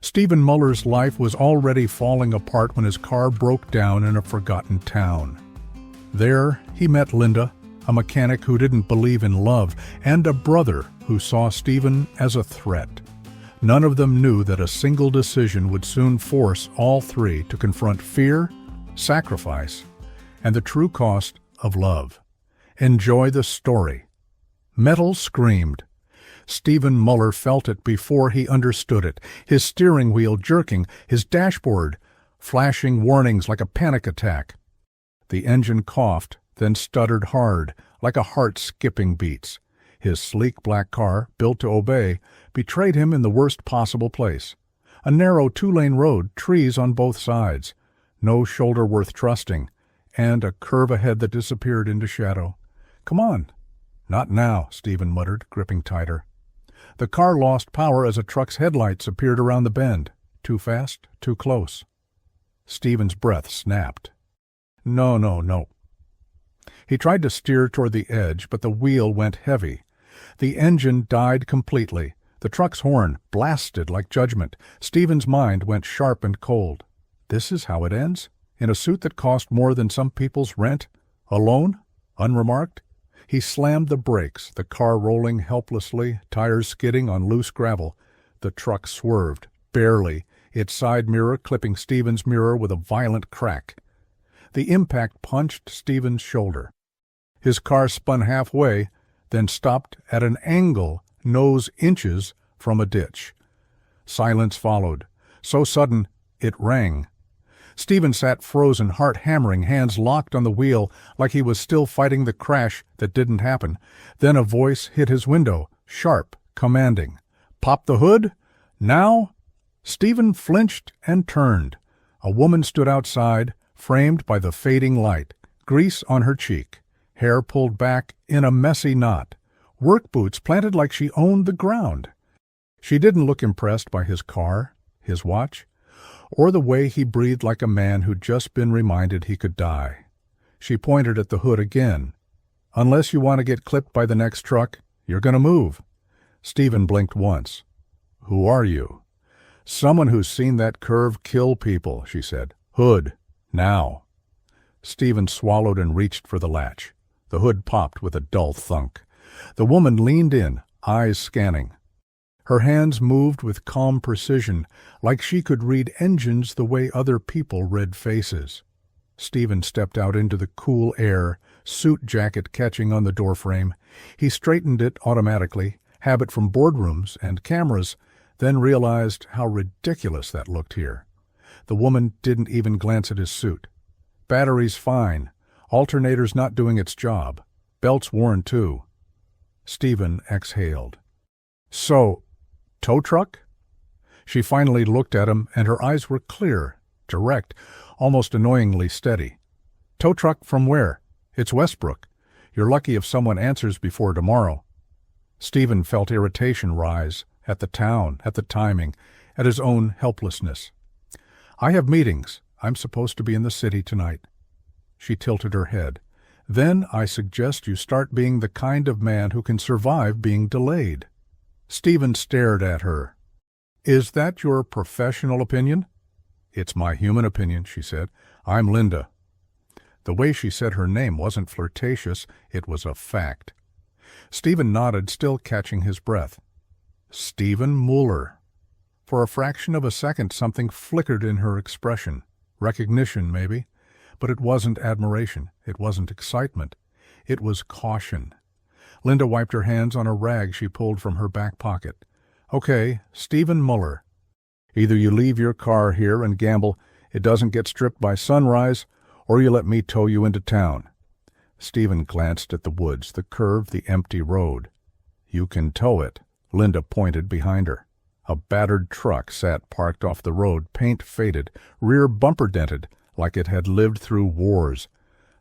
Stephen Muller's life was already falling apart when his car broke down in a forgotten town. There, he met Linda, a mechanic who didn't believe in love, and a brother who saw Stephen as a threat. None of them knew that a single decision would soon force all three to confront fear, sacrifice, and the true cost of love. Enjoy the story. Metal screamed. Stephen Muller felt it before he understood it, his steering wheel jerking, his dashboard flashing warnings like a panic attack. The engine coughed, then stuttered hard, like a heart skipping beats. His sleek black car, built to obey, betrayed him in the worst possible place. A narrow two-lane road, trees on both sides, no shoulder worth trusting, and a curve ahead that disappeared into shadow. "Come on." "Not now," Stephen muttered, gripping tighter. The car lost power as a truck's headlights appeared around the bend. Too fast, too close. Stephen's breath snapped. No. He tried to steer toward the edge, but the wheel went heavy. The engine died completely. The truck's horn blasted like judgment. Stephen's mind went sharp and cold. This is how it ends? In a suit that cost more than some people's rent? Alone? Unremarked? He slammed the brakes, the car rolling helplessly, tires skidding on loose gravel. The truck swerved, barely, its side mirror clipping Stephen's mirror with a violent crack. The impact punched Stephen's shoulder. His car spun halfway, then stopped at an angle, nose inches from a ditch. Silence followed. So sudden, it rang. Stephen sat frozen, heart hammering, hands locked on the wheel, like he was still fighting the crash that didn't happen. Then a voice hit his window, sharp, commanding. "Pop the hood? Now?" Stephen flinched and turned. A woman stood outside, framed by the fading light, grease on her cheek, hair pulled back in a messy knot, work boots planted like she owned the ground. She didn't look impressed by his car, his watch, or the way he breathed like a man who'd just been reminded he could die. She pointed at the hood again. "Unless you want to get clipped by the next truck, you're going to move." Stephen blinked once. "Who are you?" "Someone who's seen that curve kill people," she said. "Hood. Now." Stephen swallowed and reached for the latch. The hood popped with a dull thunk. The woman leaned in, eyes scanning. Her hands moved with calm precision, like she could read engines the way other people read faces. Stephen stepped out into the cool air, suit jacket catching on the doorframe. He straightened it automatically, habit from boardrooms and cameras, then realized how ridiculous that looked here. The woman didn't even glance at his suit. Batteries fine, alternator's not doing its job, belt's worn too. Stephen exhaled. "So, tow truck?" She finally looked at him, and her eyes were clear, direct, almost annoyingly steady. "Tow truck from where?" "It's Westbrook. You're lucky if someone answers before tomorrow." Stephen felt irritation rise, at the town, at the timing, at his own helplessness. "I have meetings. I'm supposed to be in the city tonight." She tilted her head. "Then I suggest you start being the kind of man who can survive being delayed." Stephen stared at her. "Is that your professional opinion?" "It's my human opinion," she said. "I'm Linda." The way she said her name wasn't flirtatious, it was a fact. Stephen nodded, still catching his breath. "Stephen Muller." For a fraction of a second something flickered in her expression. Recognition, maybe. But it wasn't admiration. It wasn't excitement. It was caution. Linda wiped her hands on a rag she pulled from her back pocket. "Okay, Stephen Muller. Either you leave your car here and gamble it doesn't get stripped by sunrise, or you let me tow you into town." Stephen glanced at the woods, the curve, the empty road. "You can tow it." Linda pointed behind her. A battered truck sat parked off the road, paint faded, rear bumper dented, like it had lived through wars.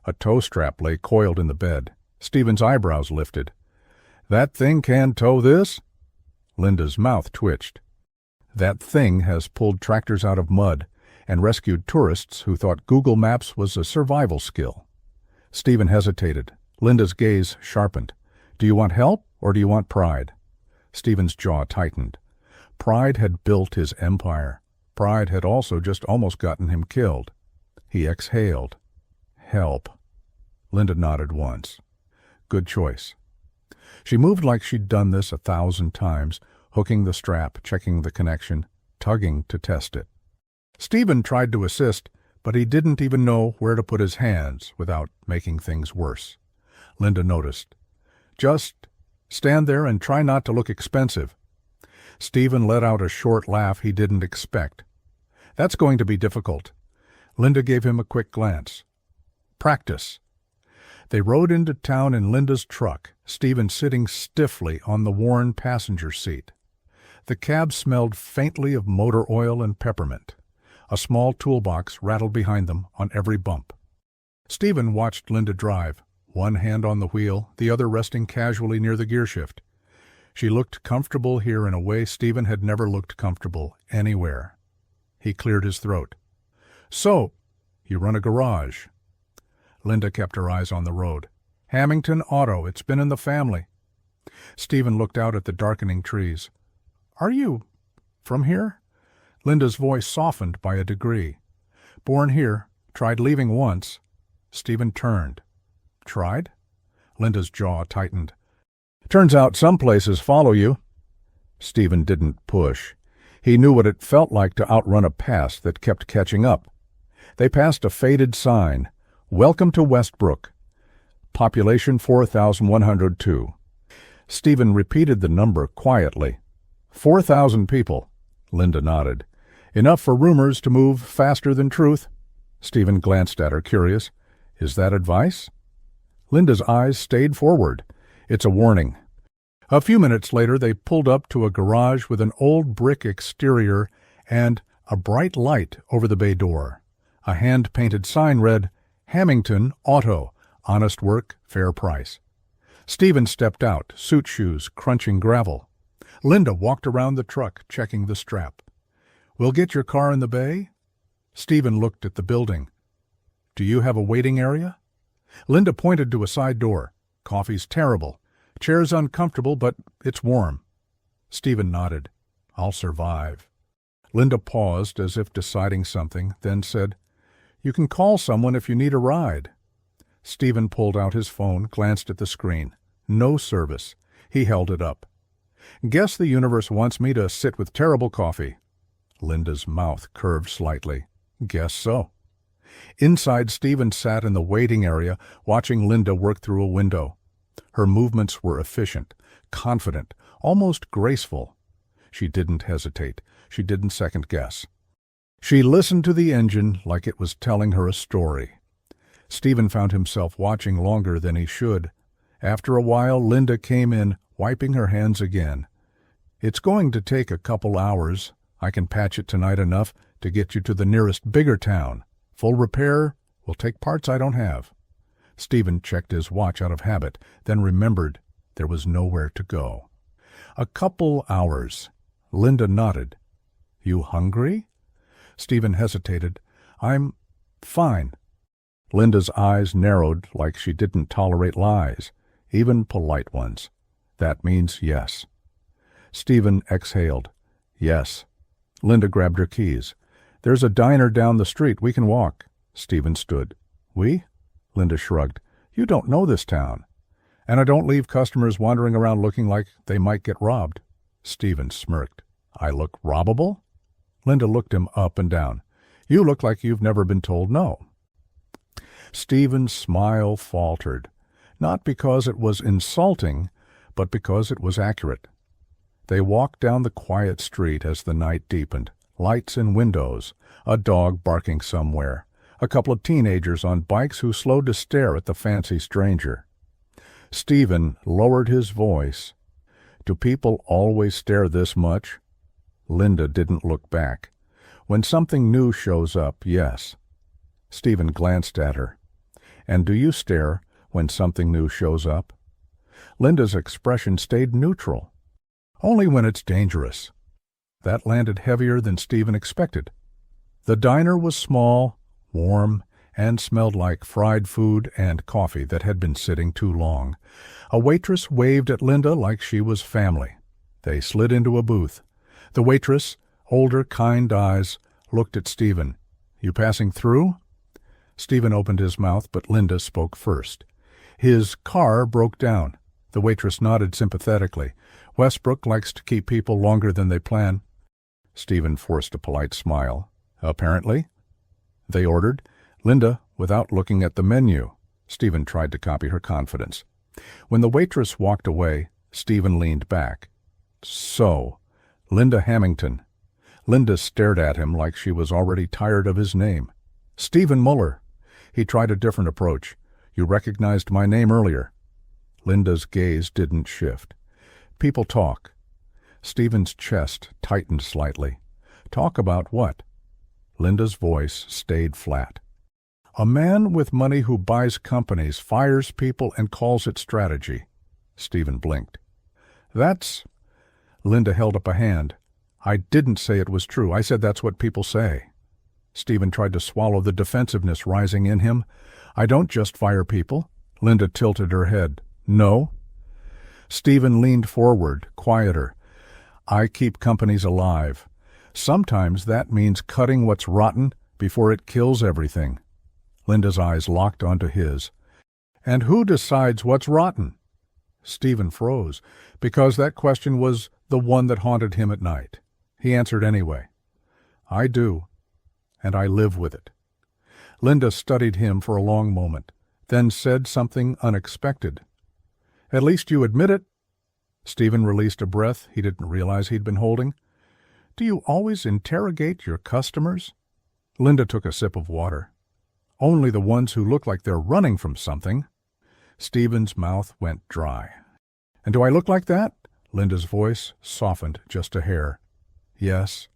A tow strap lay coiled in the bed. Stephen's eyebrows lifted. "That thing can tow this?" Linda's mouth twitched. "That thing has pulled tractors out of mud and rescued tourists who thought Google Maps was a survival skill." Stephen hesitated. Linda's gaze sharpened. "Do you want help or do you want pride?" Stephen's jaw tightened. Pride had built his empire. Pride had also just almost gotten him killed. He exhaled. Help. Linda nodded once. Good choice. She moved like she'd done this 1,000 times, hooking the strap, checking the connection, tugging to test it. Stephen tried to assist, but he didn't even know where to put his hands without making things worse. Linda noticed. Just stand there and try not to look expensive. Stephen let out a short laugh he didn't expect. That's going to be difficult. Linda gave him a quick glance. Practice. They rode into town in Linda's truck, Stephen sitting stiffly on the worn passenger seat. The cab smelled faintly of motor oil and peppermint. A small toolbox rattled behind them on every bump. Stephen watched Linda drive, one hand on the wheel, the other resting casually near the gearshift. She looked comfortable here in a way Stephen had never looked comfortable anywhere. He cleared his throat. So, you run a garage. Linda kept her eyes on the road. Hamilton Auto, it's been in the family. Stephen looked out at the darkening trees. Are you from here? Linda's voice softened by a degree. Born here, tried leaving once. Stephen turned. Tried? Linda's jaw tightened. Turns out some places follow you. Stephen didn't push. He knew what it felt like to outrun a past that kept catching up. They passed a faded sign. Welcome to Westbrook. Population 4,102. Stephen repeated the number quietly. 4,000 people. Linda nodded. Enough for rumors to move faster than truth. Stephen glanced at her, curious. Is that advice? Linda's eyes stayed forward. It's a warning. A few minutes later they pulled up to a garage with an old brick exterior and a bright light over the bay door. A hand-painted sign read, Hamilton Auto, honest work, fair price. Stephen stepped out, suit shoes crunching gravel. Linda walked around the truck, checking the strap. We'll get your car in the bay? Stephen looked at the building. Do you have a waiting area? Linda pointed to a side door. Coffee's terrible. Chair's uncomfortable, but it's warm. Stephen nodded. I'll survive. Linda paused as if deciding something, then said, You can call someone if you need a ride. Stephen pulled out his phone, glanced at the screen. No service. He held it up. Guess the universe wants me to sit with terrible coffee. Linda's mouth curved slightly. Guess so. Inside, Stephen sat in the waiting area, watching Linda work through a window. Her movements were efficient, confident, almost graceful. She didn't hesitate. She didn't second-guess. She listened to the engine like it was telling her a story. Stephen found himself watching longer than he should. After a while, Linda came in, wiping her hands again. It's going to take a couple hours. I can patch it tonight enough to get you to the nearest bigger town. Full repair will take parts I don't have. Stephen checked his watch out of habit, then remembered there was nowhere to go. A couple hours. Linda nodded. You hungry? Stephen hesitated. I'm fine. Linda's eyes narrowed like she didn't tolerate lies, even polite ones. That means yes. Stephen exhaled. Yes. Linda grabbed her keys. There's a diner down the street. We can walk. Stephen stood. We? Linda shrugged. You don't know this town. And I don't leave customers wandering around looking like they might get robbed. Stephen smirked. I look robbable? Linda looked him up and down. You look like you've never been told no. Stephen's smile faltered, not because it was insulting, but because it was accurate. They walked down the quiet street as the night deepened. Lights in windows, a dog barking somewhere, a couple of teenagers on bikes who slowed to stare at the fancy stranger. Stephen lowered his voice. Do people always stare this much? Linda didn't look back. When something new shows up, yes. Stephen glanced at her. And do you stare when something new shows up? Linda's expression stayed neutral. Only when it's dangerous. That landed heavier than Stephen expected. The diner was small, warm, and smelled like fried food and coffee that had been sitting too long. A waitress waved at Linda like she was family. They slid into a booth. The waitress, older, kind eyes, looked at Stephen. "You passing through?" Stephen opened his mouth, but Linda spoke first. "His car broke down." The waitress nodded sympathetically. "Westbrook likes to keep people longer than they plan." Stephen forced a polite smile. "Apparently." They ordered. Linda, without looking at the menu. Stephen tried to copy her confidence. When the waitress walked away, Stephen leaned back. "So, Linda Hamilton." Linda stared at him like she was already tired of his name. "Stephen Muller." He tried a different approach. "You recognized my name earlier." Linda's gaze didn't shift. "People talk." Stephen's chest tightened slightly. "Talk about what?" Linda's voice stayed flat. "A man with money who buys companies, fires people, and calls it strategy." Stephen blinked. "That's—" Linda held up a hand. "I didn't say it was true. I said that's what people say." Stephen tried to swallow the defensiveness rising in him. "I don't just fire people." Linda tilted her head. "No?" Stephen leaned forward, quieter. "I keep companies alive. Sometimes that means cutting what's rotten before it kills everything." Linda's eyes locked onto his. "And who decides what's rotten?" Stephen froze, because that question was the one that haunted him at night. He answered anyway. "I do, and I live with it." Linda studied him for a long moment, then said something unexpected. "At least you admit it." Stephen released a breath he didn't realize he'd been holding. "Do you always interrogate your customers?" Linda took a sip of water. "Only the ones who look like they're running from something." Stephen's mouth went dry. "And do I look like that?" Linda's voice softened just a hair. "Yes."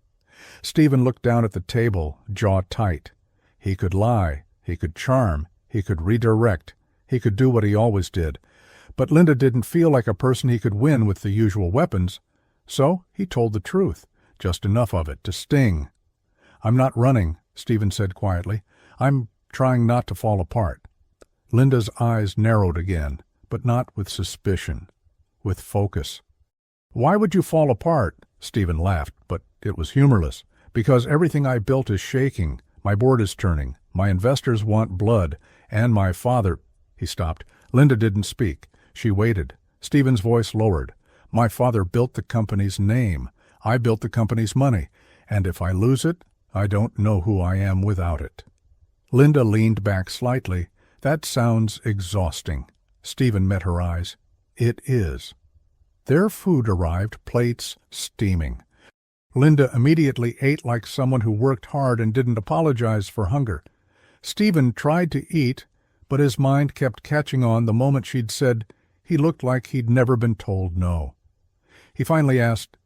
Stephen looked down at the table, jaw tight. He could lie, he could charm, he could redirect, he could do what he always did. But Linda didn't feel like a person he could win with the usual weapons, so he told the truth, just enough of it to sting. "I'm not running," Stephen said quietly. "I'm trying not to fall apart." Linda's eyes narrowed again, but not with suspicion, with focus. "Why would you fall apart?" Stephen laughed, but it was humorless. "Because everything I built is shaking, my board is turning, my investors want blood, and my father—" He stopped. Linda didn't speak. She waited. Stephen's voice lowered. "My father built the company's name. I built the company's money. And if I lose it, I don't know who I am without it." Linda leaned back slightly. "That sounds exhausting." Stephen met her eyes. "It is." Their food arrived, plates steaming. Linda immediately ate like someone who worked hard and didn't apologize for hunger. Stephen tried to eat, but his mind kept catching on the moment she'd said he looked like he'd never been told no. He finally asked,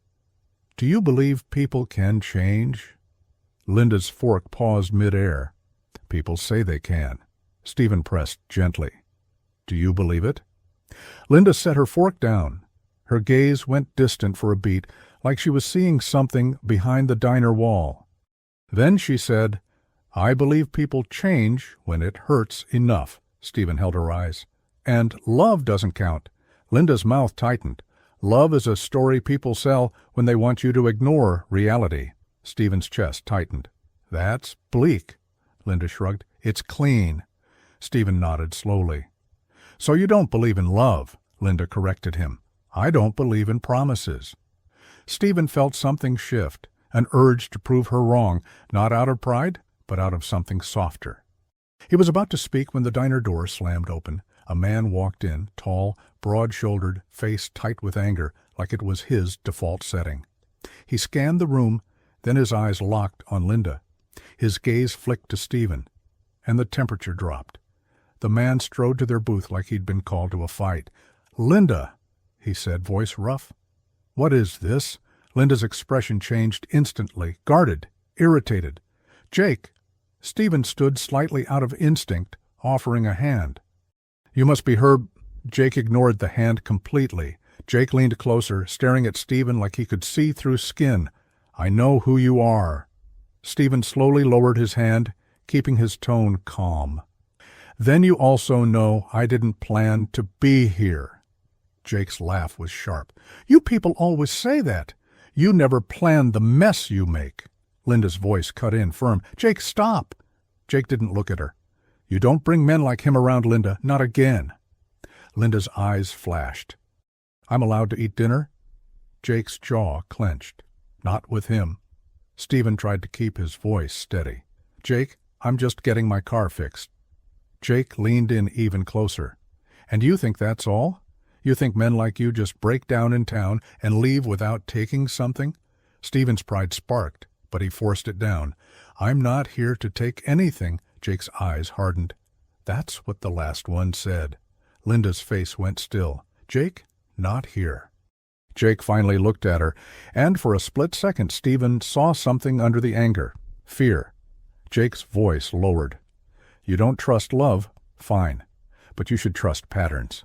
"Do you believe people can change?" Linda's fork paused midair. "People say they can." Stephen pressed gently. "Do you believe it?" Linda set her fork down. Her gaze went distant for a beat, like she was seeing something behind the diner wall. Then she said, "I believe people change when it hurts enough." Stephen held her eyes. "And love doesn't count." Linda's mouth tightened. "Love is a story people sell when they want you to ignore reality." Stephen's chest tightened. "That's bleak." Linda shrugged. "It's clean." Stephen nodded slowly. "So you don't believe in love," Linda corrected him. "I don't believe in promises." Stephen felt something shift, an urge to prove her wrong, not out of pride, but out of something softer. He was about to speak when the diner door slammed open. A man walked in, tall, broad-shouldered, face tight with anger, like it was his default setting. He scanned the room, then his eyes locked on Linda. His gaze flicked to Stephen, and the temperature dropped. The man strode to their booth like he'd been called to a fight. "Linda," he said, voice rough. "What is this?" Linda's expression changed instantly, guarded, irritated. "Jake." Stephen stood slightly out of instinct, offering a hand. "You must be Herb." Jake ignored the hand completely. Jake leaned closer, staring at Stephen like he could see through skin. "I know who you are." Stephen slowly lowered his hand, keeping his tone calm. "Then you also know I didn't plan to be here." Jake's laugh was sharp. "You people always say that. You never planned the mess you make." Linda's voice cut in firm. "Jake, stop!" Jake didn't look at her. "You don't bring men like him around, Linda. Not again." Linda's eyes flashed. "I'm allowed to eat dinner?" Jake's jaw clenched. "Not with him." Stephen tried to keep his voice steady. "Jake, I'm just getting my car fixed." Jake leaned in even closer. "And you think that's all? You think men like you just break down in town and leave without taking something?" Stephen's pride sparked, but he forced it down. "I'm not here to take anything." Jake's eyes hardened. "That's what the last one said." Linda's face went still. "Jake, not here." Jake finally looked at her, and for a split second Stephen saw something under the anger. Fear. Jake's voice lowered. "You don't trust love? Fine. But you should trust patterns."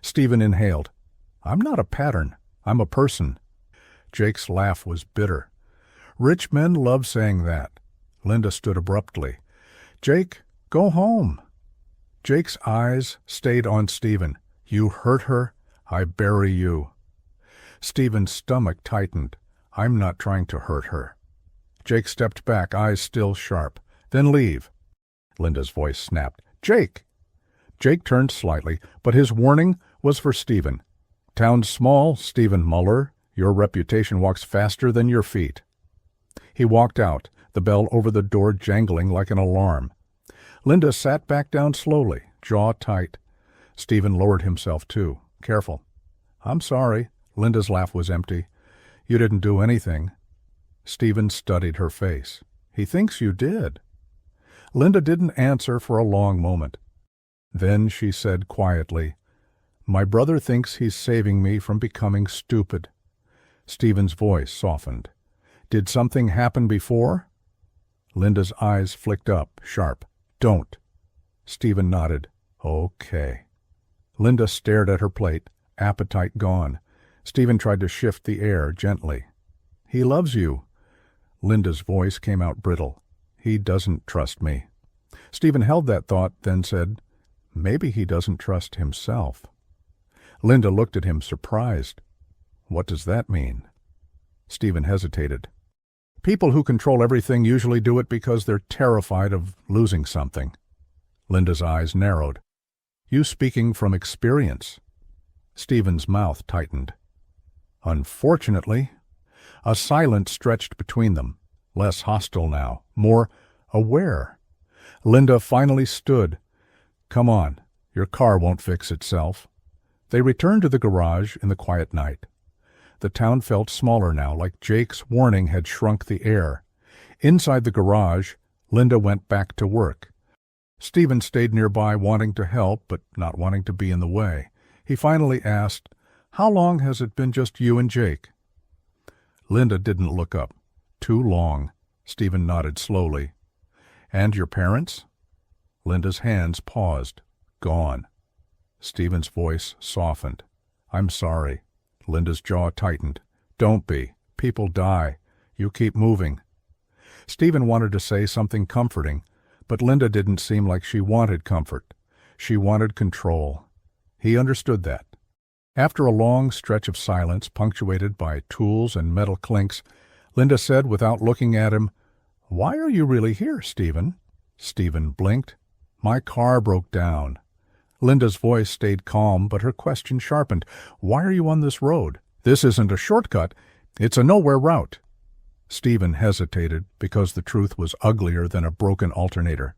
Stephen inhaled. "I'm not a pattern. I'm a person." Jake's laugh was bitter. "Rich men love saying that." Linda stood abruptly. "Jake, go home." Jake's eyes stayed on Stephen. "You hurt her? I bury you." Stephen's stomach tightened. "I'm not trying to hurt her." Jake stepped back, eyes still sharp. "Then leave." Linda's voice snapped. "Jake!" Jake turned slightly, but his warning was for Stephen. "Town's small, Stephen Muller. Your reputation walks faster than your feet." He walked out, the bell over the door jangling like an alarm. Linda sat back down slowly, jaw tight. Stephen lowered himself too. "Careful." "I'm sorry." Linda's laugh was empty. "You didn't do anything." Stephen studied her face. "He thinks you did." Linda didn't answer for a long moment. Then she said quietly, "My brother thinks he's saving me from becoming stupid." Stephen's voice softened. "Did something happen before?" Linda's eyes flicked up, sharp. "Don't." Stephen nodded. "Okay." Linda stared at her plate, appetite gone. Stephen tried to shift the air gently. "He loves you." Linda's voice came out brittle. "He doesn't trust me." Stephen held that thought, then said, "Maybe he doesn't trust himself." Linda looked at him, surprised. "What does that mean?" Stephen hesitated. "People who control everything usually do it because they're terrified of losing something." Linda's eyes narrowed. "You speaking from experience?" Stephen's mouth tightened. "Unfortunately." A silence stretched between them, less hostile now, more aware. Linda finally stood. "Come on, your car won't fix itself." They returned to the garage in the quiet night. The town felt smaller now, like Jake's warning had shrunk the air. Inside the garage, Linda went back to work. Stephen stayed nearby, wanting to help, but not wanting to be in the way. He finally asked, "How long has it been just you and Jake?" Linda didn't look up. "Too long." Stephen nodded slowly. "And your parents?" Linda's hands paused. "Gone." Stephen's voice softened. "I'm sorry." Linda's jaw tightened. "Don't be. People die. You keep moving." Stephen wanted to say something comforting, but Linda didn't seem like she wanted comfort. She wanted control. He understood that. After a long stretch of silence punctuated by tools and metal clinks, Linda said without looking at him, "Why are you really here, Stephen?" Stephen blinked. "My car broke down." Linda's voice stayed calm, but her question sharpened. "Why are you on this road? This isn't a shortcut. It's a nowhere route." Stephen hesitated because the truth was uglier than a broken alternator.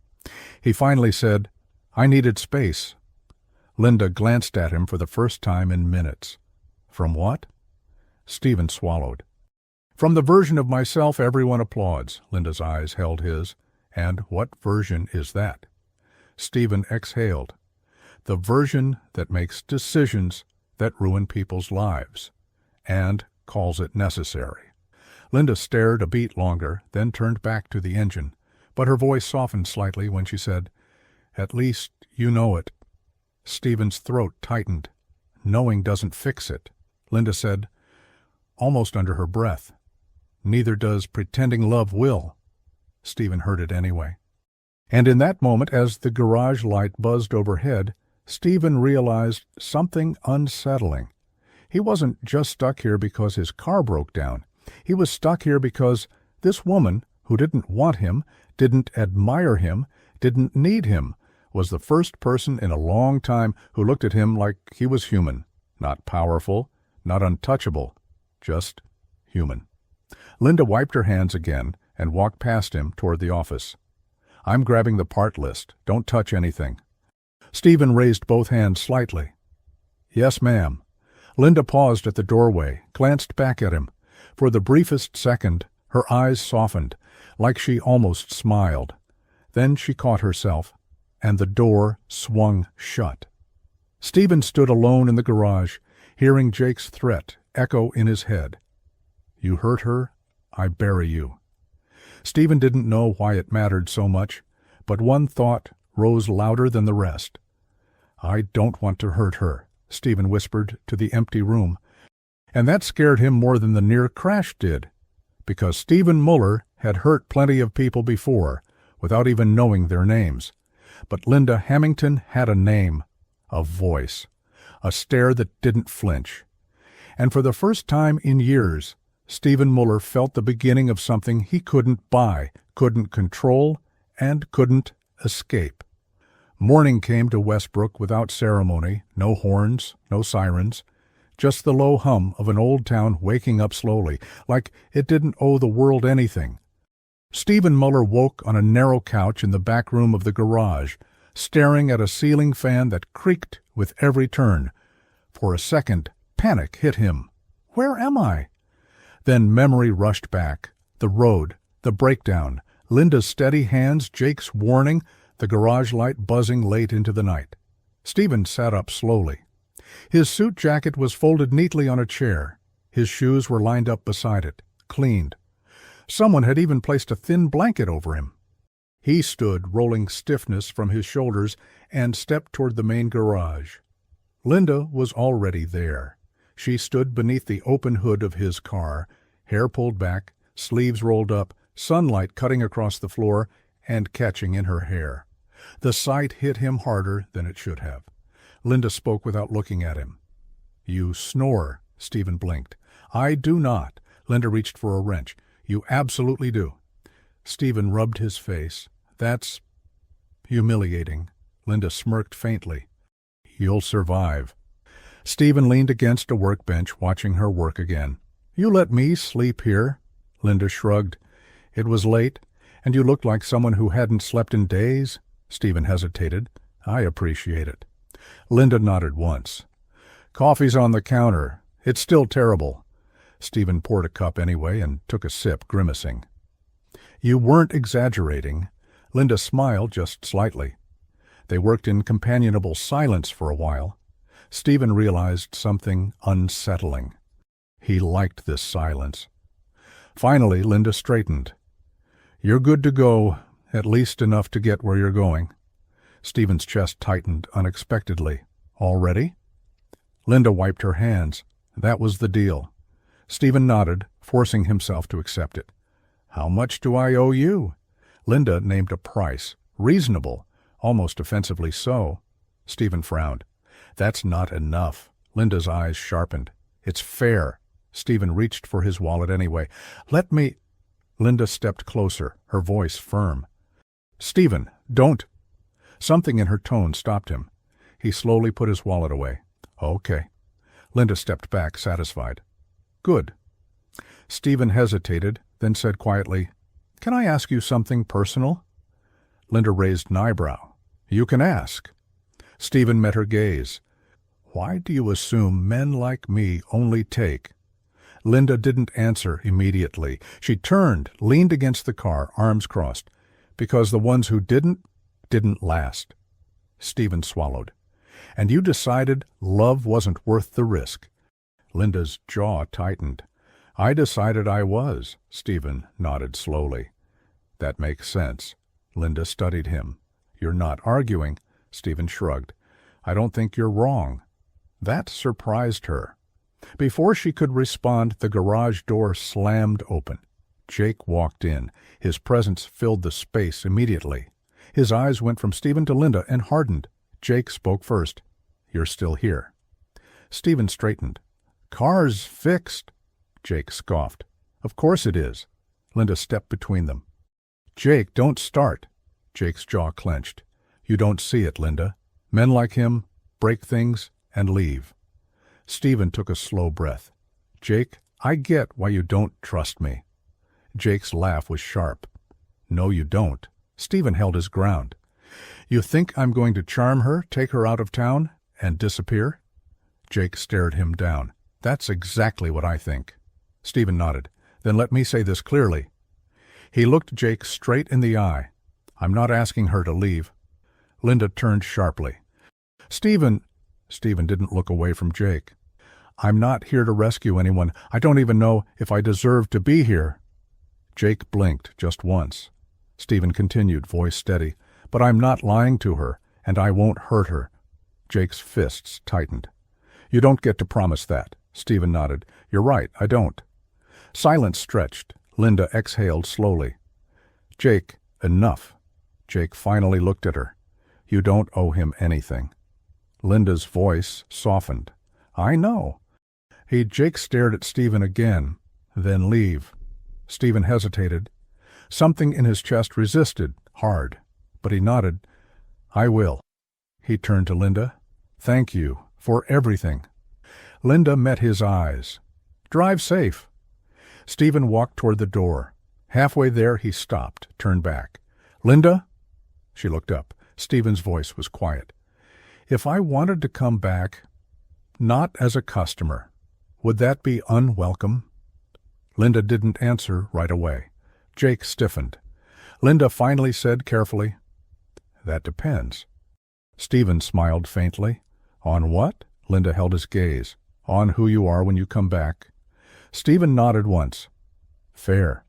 He finally said, "I needed space." Linda glanced at him for the first time in minutes. "From what?" Stephen swallowed. "From the version of myself everyone applauds." Linda's eyes held his. "And what version is that?" Stephen exhaled. "The version that makes decisions that ruin people's lives, and calls it necessary." Linda stared a beat longer, then turned back to the engine, but her voice softened slightly when she said, "At least you know it." Stephen's throat tightened. "Knowing doesn't fix it." Linda said, almost under her breath, "Neither does pretending love will." Stephen heard it anyway. And in that moment, as the garage light buzzed overhead, Stephen realized something unsettling. He wasn't just stuck here because his car broke down. He was stuck here because this woman, who didn't want him, didn't admire him, didn't need him, was the first person in a long time who looked at him like he was human, not powerful, not untouchable, just human. Linda wiped her hands again and walked past him toward the office. "I'm grabbing the part list. Don't touch anything." Stephen raised both hands slightly. "Yes, ma'am." Linda paused at the doorway, glanced back at him. For the briefest second, her eyes softened, like she almost smiled. Then she caught herself, and the door swung shut. Stephen stood alone in the garage, hearing Jake's threat echo in his head. "You hurt her, I bury you." Stephen didn't know why it mattered so much, but one thought rose louder than the rest. "I don't want to hurt her," Stephen whispered to the empty room. And that scared him more than the near crash did, because Stephen Muller had hurt plenty of people before, without even knowing their names. But Linda Hamilton had a name, a voice, a stare that didn't flinch. And for the first time in years, Stephen Muller felt the beginning of something he couldn't buy, couldn't control, and couldn't escape. Morning came to Westbrook without ceremony, no horns, no sirens, just the low hum of an old town waking up slowly, like it didn't owe the world anything. Stephen Muller woke on a narrow couch in the back room of the garage, staring at a ceiling fan that creaked with every turn. For a second, panic hit him. Where am I? Then memory rushed back. The road, the breakdown, Linda's steady hands, Jake's warning, the garage light buzzing late into the night. Stephen sat up slowly. His suit jacket was folded neatly on a chair. His shoes were lined up beside it, cleaned. Someone had even placed a thin blanket over him. He stood, rolling stiffness from his shoulders, and stepped toward the main garage. Linda was already there. She stood beneath the open hood of his car, hair pulled back, sleeves rolled up, sunlight cutting across the floor and catching in her hair. The sight hit him harder than it should have. Linda spoke without looking at him. "You snore," Stephen blinked. "I do not." Linda reached for a wrench. "You absolutely do." Stephen rubbed his face. "That's humiliating." Linda smirked faintly. "You'll survive." Stephen leaned against a workbench, watching her work again. "You let me sleep here?" Linda shrugged. "It was late, and you looked like someone who hadn't slept in days." Stephen hesitated. "I appreciate it." Linda nodded once. "Coffee's on the counter. It's still terrible." Stephen poured a cup anyway and took a sip, grimacing. "You weren't exaggerating." Linda smiled just slightly. They worked in companionable silence for a while. Stephen realized something unsettling. He liked this silence. Finally, Linda straightened. "You're good to go, at least enough to get where you're going." Stephen's chest tightened unexpectedly. "Already?" Linda wiped her hands. That was the deal. Stephen nodded, forcing himself to accept it. "How much do I owe you?" Linda named a price. Reasonable, almost offensively so. Stephen frowned. "That's not enough." Linda's eyes sharpened. "It's fair." Stephen reached for his wallet anyway. "Let me—" Linda stepped closer, her voice firm. "Stephen, don't—" Something in her tone stopped him. He slowly put his wallet away. "Okay." Linda stepped back, satisfied. "Good." Stephen hesitated, then said quietly, "Can I ask you something personal?" Linda raised an eyebrow. "You can ask." Stephen met her gaze. "Why do you assume men like me only take—" Linda didn't answer immediately. She turned, leaned against the car, arms crossed. "Because the ones who didn't last." Stephen swallowed. "And you decided love wasn't worth the risk." Linda's jaw tightened. "I decided I was." Stephen nodded slowly. "That makes sense." Linda studied him. "You're not arguing." Stephen shrugged. "I don't think you're wrong." That surprised her. Before she could respond, the garage door slammed open. Jake walked in. His presence filled the space immediately. His eyes went from Stephen to Linda and hardened. Jake spoke first. "You're still here." Stephen straightened. "Car's fixed." Jake scoffed. Of course it is. Linda stepped between them. Jake, don't start. Jake's jaw clenched. You don't see it, Linda. Men like him break things and leave. Stephen took a slow breath. Jake, I get why you don't trust me. Jake's laugh was sharp. No, you don't. Stephen held his ground. You think I'm going to charm her, take her out of town, and disappear? Jake stared him down. That's exactly what I think. Stephen nodded. Then let me say this clearly. He looked Jake straight in the eye. I'm not asking her to leave. Linda turned sharply. Stephen didn't look away from Jake. I'm not here to rescue anyone. I don't even know if I deserve to be here. Jake blinked just once. Stephen continued, voice steady. But I'm not lying to her, and I won't hurt her. Jake's fists tightened. You don't get to promise that. Stephen nodded. You're right, I don't. Silence stretched. Linda exhaled slowly. Jake, enough. Jake finally looked at her. You don't owe him anything. Linda's voice softened. I know. Jake stared at Stephen again. Then leave. Stephen hesitated. Something in his chest resisted, hard. But he nodded. I will. He turned to Linda. Thank you for everything. Linda met his eyes. Drive safe. Stephen walked toward the door. Halfway there he stopped, turned back. Linda? She looked up. Stephen's voice was quiet. If I wanted to come back, not as a customer, would that be unwelcome? Linda didn't answer right away. Jake stiffened. Linda finally said carefully, That depends. Stephen smiled faintly. On what? Linda held his gaze. On who you are when you come back. Stephen nodded once. Fair.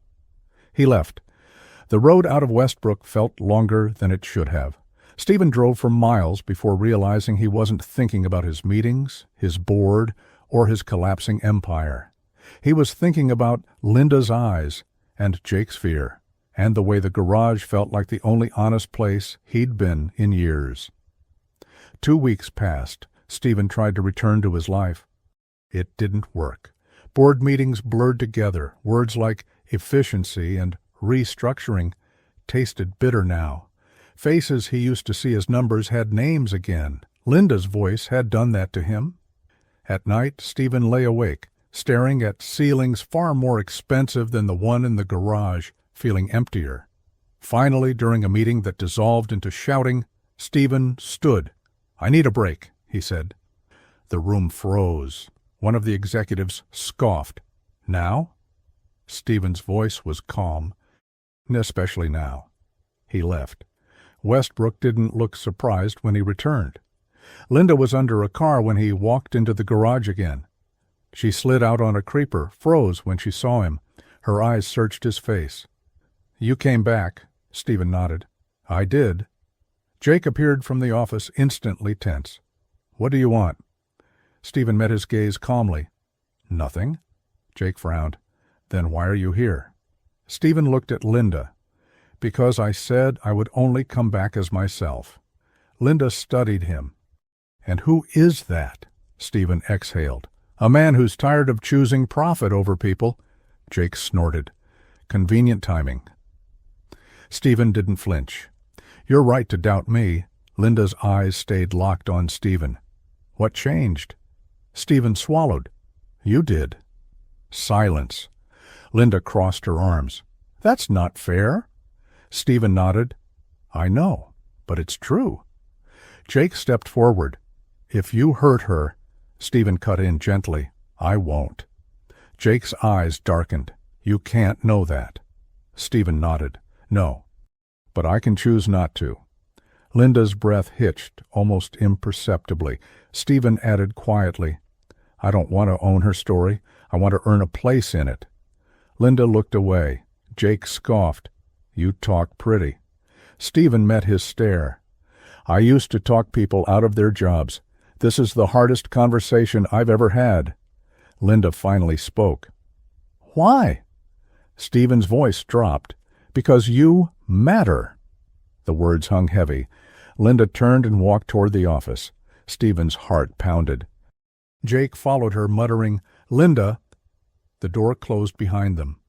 He left. The road out of Westbrook felt longer than it should have. Stephen drove for miles before realizing he wasn't thinking about his meetings, his board, or his collapsing empire. He was thinking about Linda's eyes and Jake's fear, and the way the garage felt like the only honest place he'd been in years. 2 weeks passed. Stephen tried to return to his life. It didn't work. Board meetings blurred together. Words like efficiency and restructuring tasted bitter now. Faces he used to see as numbers had names again. Linda's voice had done that to him. At night, Stephen lay awake, staring at ceilings far more expensive than the one in the garage, feeling emptier. Finally, during a meeting that dissolved into shouting, Stephen stood. I need a break, he said. The room froze. One of the executives scoffed. Now? Stephen's voice was calm, especially now. He left. Westbrook didn't look surprised when he returned. Linda was under a car when he walked into the garage again. She slid out on a creeper, froze when she saw him. Her eyes searched his face. You came back, Stephen nodded. I did. Jake appeared from the office, instantly tense. What do you want? Stephen met his gaze calmly. Nothing. Jake frowned. Then why are you here? Stephen looked at Linda. Because I said I would only come back as myself. Linda studied him. And who is that? Stephen exhaled. A man who's tired of choosing profit over people. Jake snorted. Convenient timing. Stephen didn't flinch. You're right to doubt me. Linda's eyes stayed locked on Stephen. What changed? Stephen swallowed. You did. Silence. Linda crossed her arms. That's not fair. Stephen nodded. I know, but it's true. Jake stepped forward. If you hurt her, Stephen cut in gently, I won't. Jake's eyes darkened. You can't know that. Stephen nodded. No, but I can choose not to. Linda's breath hitched, almost imperceptibly. Stephen added quietly, I don't want to own her story. I want to earn a place in it. Linda looked away. Jake scoffed. You talk pretty. Stephen met his stare. I used to talk people out of their jobs. This is the hardest conversation I've ever had. Linda finally spoke. Why? Stephen's voice dropped. Because you matter. The words hung heavy. Linda turned and walked toward the office. Stephen's heart pounded. Jake followed her, muttering, Linda. The door closed behind them.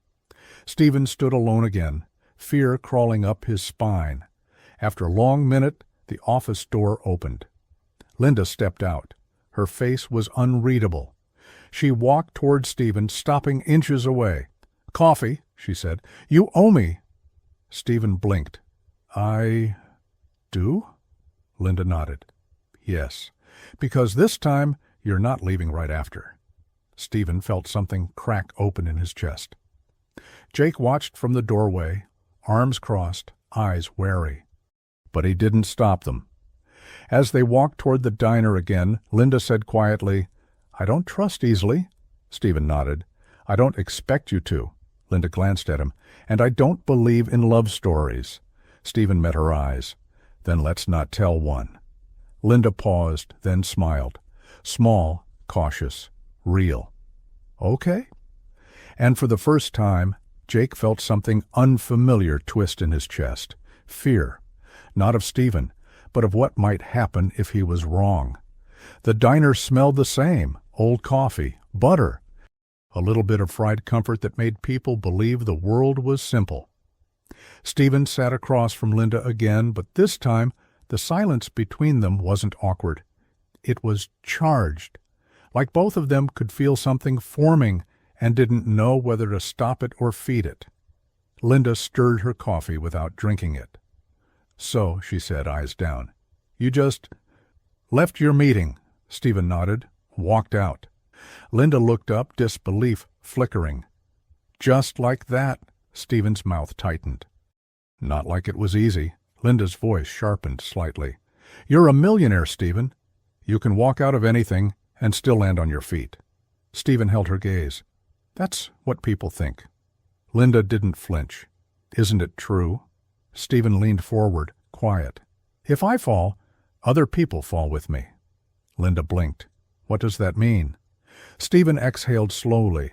Stephen stood alone again, fear crawling up his spine. After a long minute, the office door opened. Linda stepped out. Her face was unreadable. She walked toward Stephen, stopping inches away. "Coffee," she said. "You owe me." Stephen blinked. "I do?" Linda nodded. "Yes, because this time you're not leaving right after." Stephen felt something crack open in his chest. Jake watched from the doorway, arms crossed, eyes wary. But he didn't stop them. As they walked toward the diner again, Linda said quietly, "I don't trust easily." Stephen nodded. "I don't expect you to." Linda glanced at him. "And I don't believe in love stories." Stephen met her eyes. "Then let's not tell one." Linda paused, then smiled. Small, cautious, real. "Okay." And for the first time, Jake felt something unfamiliar twist in his chest. Fear. Not of Stephen, but of what might happen if he was wrong. The diner smelled the same. Old coffee, butter. A little bit of fried comfort that made people believe the world was simple. Stephen sat across from Linda again, but this time the silence between them wasn't awkward. It was charged, like both of them could feel something forming and didn't know whether to stop it or feed it. Linda stirred her coffee without drinking it. "So," she said, eyes down, "you just left your meeting." Stephen nodded, walked out. Linda looked up, disbelief flickering. "Just like that?" Stephen's mouth tightened. "Not like it was easy." Linda's voice sharpened slightly. "You're a millionaire, Stephen. You can walk out of anything and still land on your feet." Stephen held her gaze. "That's what people think." Linda didn't flinch. "Isn't it true?" Stephen leaned forward, quiet. "If I fall, other people fall with me." Linda blinked. "What does that mean?" Stephen exhaled slowly.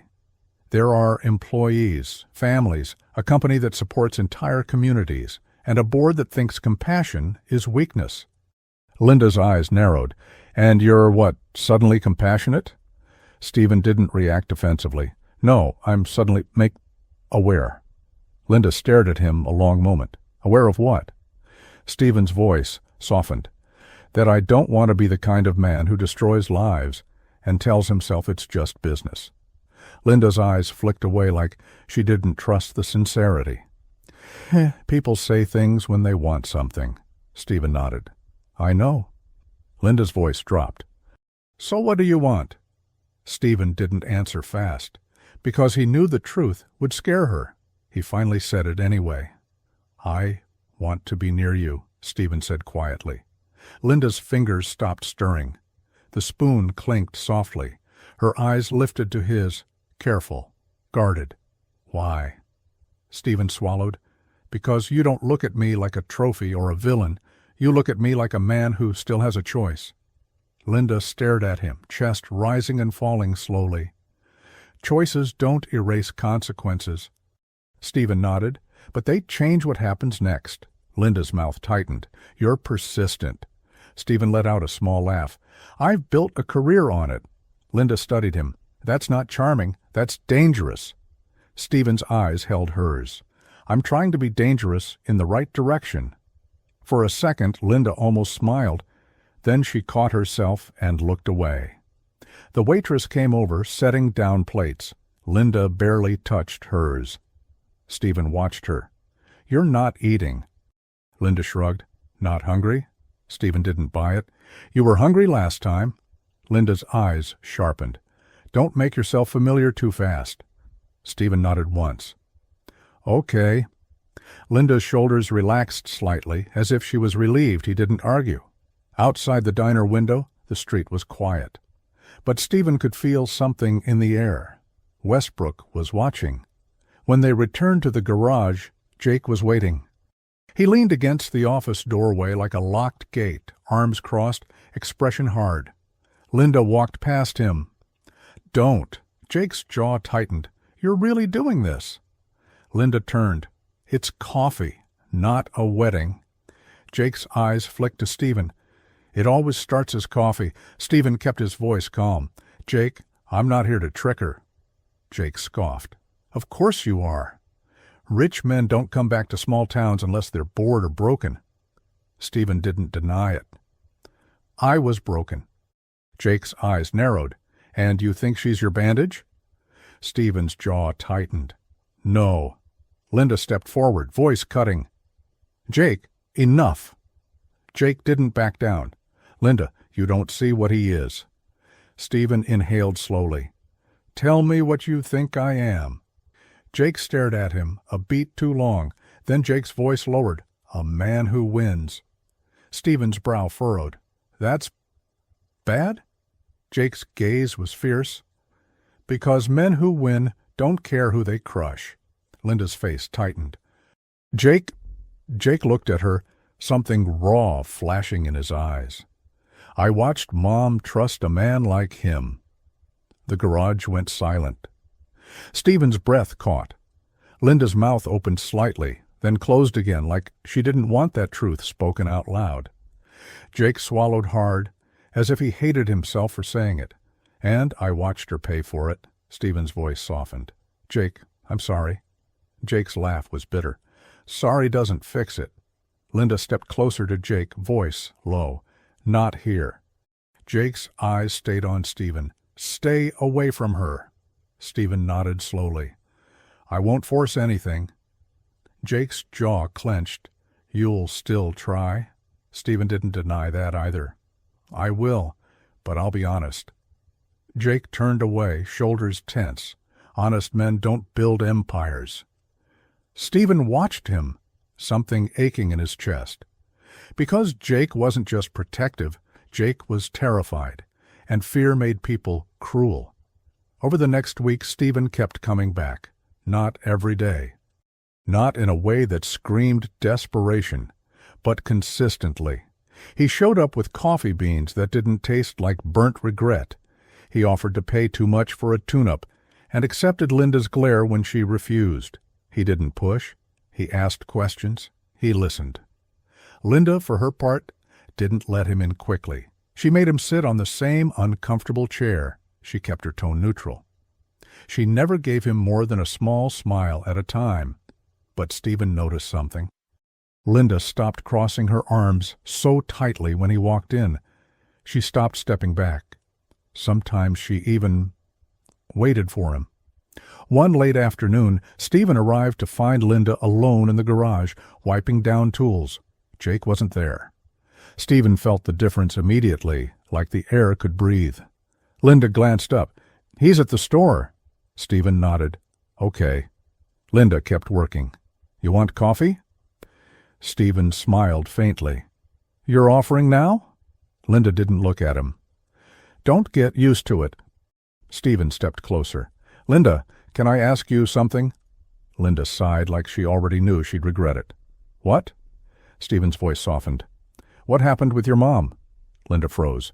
"There are employees, families, a company that supports entire communities, and a board that thinks compassion is weakness." Linda's eyes narrowed. "And you're what, suddenly compassionate?" Stephen didn't react defensively. "No, I'm suddenly aware." Linda stared at him a long moment. "Aware of what?" Stephen's voice softened. "That I don't want to be the kind of man who destroys lives and tells himself it's just business." Linda's eyes flicked away like she didn't trust the sincerity. "People say things when they want something." Stephen nodded. "I know." Linda's voice dropped. "So what do you want?" Stephen didn't answer fast, because he knew the truth would scare her. He finally said it anyway. "I want to be near you," Stephen said quietly. Linda's fingers stopped stirring. The spoon clinked softly. Her eyes lifted to his, careful, guarded. "Why?" Stephen swallowed. "Because you don't look at me like a trophy or a villain. You look at me like a man who still has a choice." Linda stared at him, chest rising and falling slowly. "Choices don't erase consequences." Stephen nodded. "But they change what happens next." Linda's mouth tightened. "You're persistent." Stephen let out a small laugh. "I've built a career on it." Linda studied him. "That's not charming. That's dangerous." Stephen's eyes held hers. "I'm trying to be dangerous in the right direction." For a second, Linda almost smiled. Then she caught herself and looked away. The waitress came over, setting down plates. Linda barely touched hers. Stephen watched her. "You're not eating." Linda shrugged. "Not hungry?" Stephen didn't buy it. "You were hungry last time." Linda's eyes sharpened. "Don't make yourself familiar too fast." Stephen nodded once. "Okay." Linda's shoulders relaxed slightly, as if she was relieved he didn't argue. Outside the diner window, the street was quiet. But Stephen could feel something in the air. Westbrook was watching. When they returned to the garage, Jake was waiting. He leaned against the office doorway like a locked gate, arms crossed, expression hard. Linda walked past him. "Don't." Jake's jaw tightened. "You're really doing this." Linda turned. "It's coffee, not a wedding." Jake's eyes flicked to Stephen. "It always starts as coffee." Stephen kept his voice calm. "Jake, I'm not here to trick her." Jake scoffed. "Of course you are." Rich men don't come back to small towns unless they're bored or broken. Stephen didn't deny it. I was broken. Jake's eyes narrowed. And you think she's your bandage? Stephen's jaw tightened. No. Linda stepped forward, voice cutting. Jake, enough. Jake didn't back down. Linda, you don't see what he is. Stephen inhaled slowly. Tell me what you think I am. Jake stared at him, a beat too long. Then Jake's voice lowered. A man who wins. Stephen's brow furrowed. That's bad? Jake's gaze was fierce. Because men who win don't care who they crush. Linda's face tightened. Jake looked at her, something raw flashing in his eyes. I watched Mom trust a man like him. The garage went silent. Stephen's breath caught. Linda's mouth opened slightly, then closed again like she didn't want that truth spoken out loud. Jake swallowed hard, as if he hated himself for saying it. And I watched her pay for it. Stephen's voice softened. Jake, I'm sorry. Jake's laugh was bitter. Sorry doesn't fix it. Linda stepped closer to Jake, voice low. Not here. Jake's eyes stayed on Stephen. Stay away from her. Stephen nodded slowly. I won't force anything. Jake's jaw clenched. You'll still try? Stephen didn't deny that either. I will, but I'll be honest. Jake turned away, shoulders tense. Honest men don't build empires. Stephen watched him, something aching in his chest. Because Jake wasn't just protective, Jake was terrified, and fear made people cruel. Over the next week, Stephen kept coming back. Not every day. Not in a way that screamed desperation, but consistently. He showed up with coffee beans that didn't taste like burnt regret. He offered to pay too much for a tune-up and accepted Linda's glare when she refused. He didn't push. He asked questions. He listened. Linda, for her part, didn't let him in quickly. She made him sit on the same uncomfortable chair. She kept her tone neutral. She never gave him more than a small smile at a time. But Stephen noticed something. Linda stopped crossing her arms so tightly when he walked in. She stopped stepping back. Sometimes she even waited for him. One late afternoon, Stephen arrived to find Linda alone in the garage, wiping down tools. Jake wasn't there. Stephen felt the difference immediately, like the air could breathe. Linda glanced up. He's at the store. Stephen nodded. Okay. Linda kept working. You want coffee? Stephen smiled faintly. You're offering now? Linda didn't look at him. Don't get used to it. Stephen stepped closer. Linda, can I ask you something? Linda sighed like she already knew she'd regret it. What? Stephen's voice softened. What happened with your mom? Linda froze.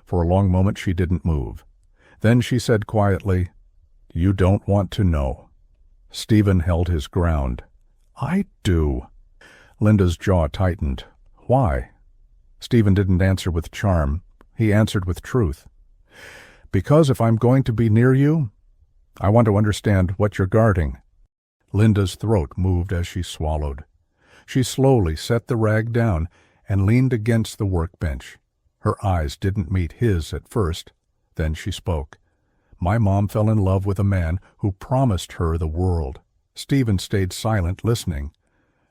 For a long moment she didn't move. Then she said quietly, You don't want to know. Stephen held his ground. I do. Linda's jaw tightened. Why? Stephen didn't answer with charm. He answered with truth. Because if I'm going to be near you, I want to understand what you're guarding. Linda's throat moved as she swallowed. She slowly set the rag down and leaned against the workbench. Her eyes didn't meet his at first. Then she spoke. My mom fell in love with a man who promised her the world. Stephen stayed silent, listening.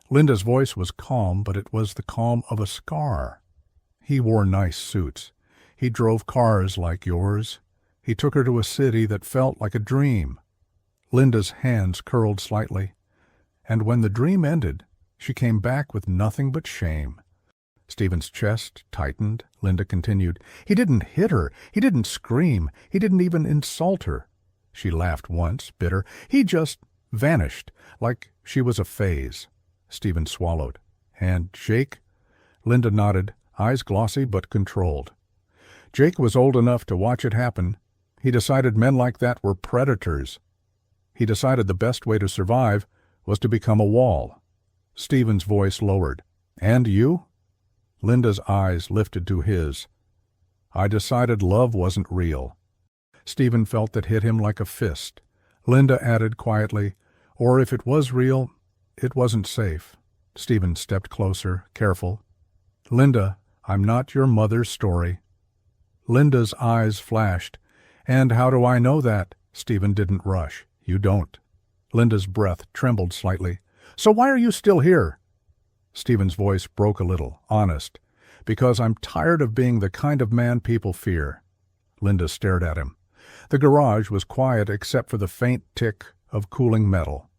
Linda's voice was calm, but it was the calm of a scar. He wore nice suits. He drove cars like yours. He took her to a city that felt like a dream. Linda's hands curled slightly. And when the dream ended, she came back with nothing but shame. Stephen's chest tightened. Linda continued. He didn't hit her. He didn't scream. He didn't even insult her. She laughed once, bitter. He just vanished, like she was a phase. Stephen swallowed. And Jake? Linda nodded, eyes glossy but controlled. Jake was old enough to watch it happen. He decided men like that were predators. He decided the best way to survive was to become a wall. Stephen's voice lowered. And you? Linda's eyes lifted to his. I decided love wasn't real. Stephen felt that hit him like a fist. Linda added quietly, or if it was real, It wasn't safe. Stephen stepped closer, careful. Linda, I'm not your mother's story. Linda's eyes flashed. And how do I know that? Stephen didn't rush. You don't. Linda's breath trembled slightly. So why are you still here? Stephen's voice broke a little, honest. Because I'm tired of being the kind of man people fear. Linda stared at him. The garage was quiet except for the faint tick of cooling metal.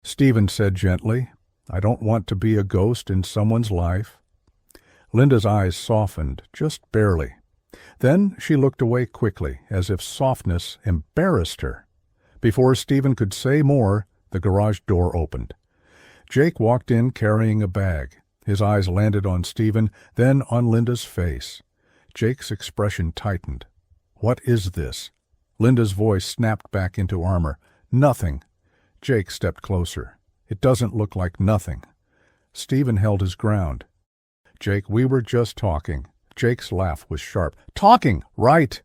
Stephen said gently, I don't want to be a ghost in someone's life. Linda's eyes softened, just barely. Then she looked away quickly, as if softness embarrassed her. Before Stephen could say more, the garage door opened. Jake walked in carrying a bag. His eyes landed on Stephen, then on Linda's face. Jake's expression tightened. What is this? Linda's voice snapped back into armor. Nothing. Jake stepped closer. It doesn't look like nothing. Stephen held his ground. Jake, we were just talking. Jake's laugh was sharp. Talking! Right!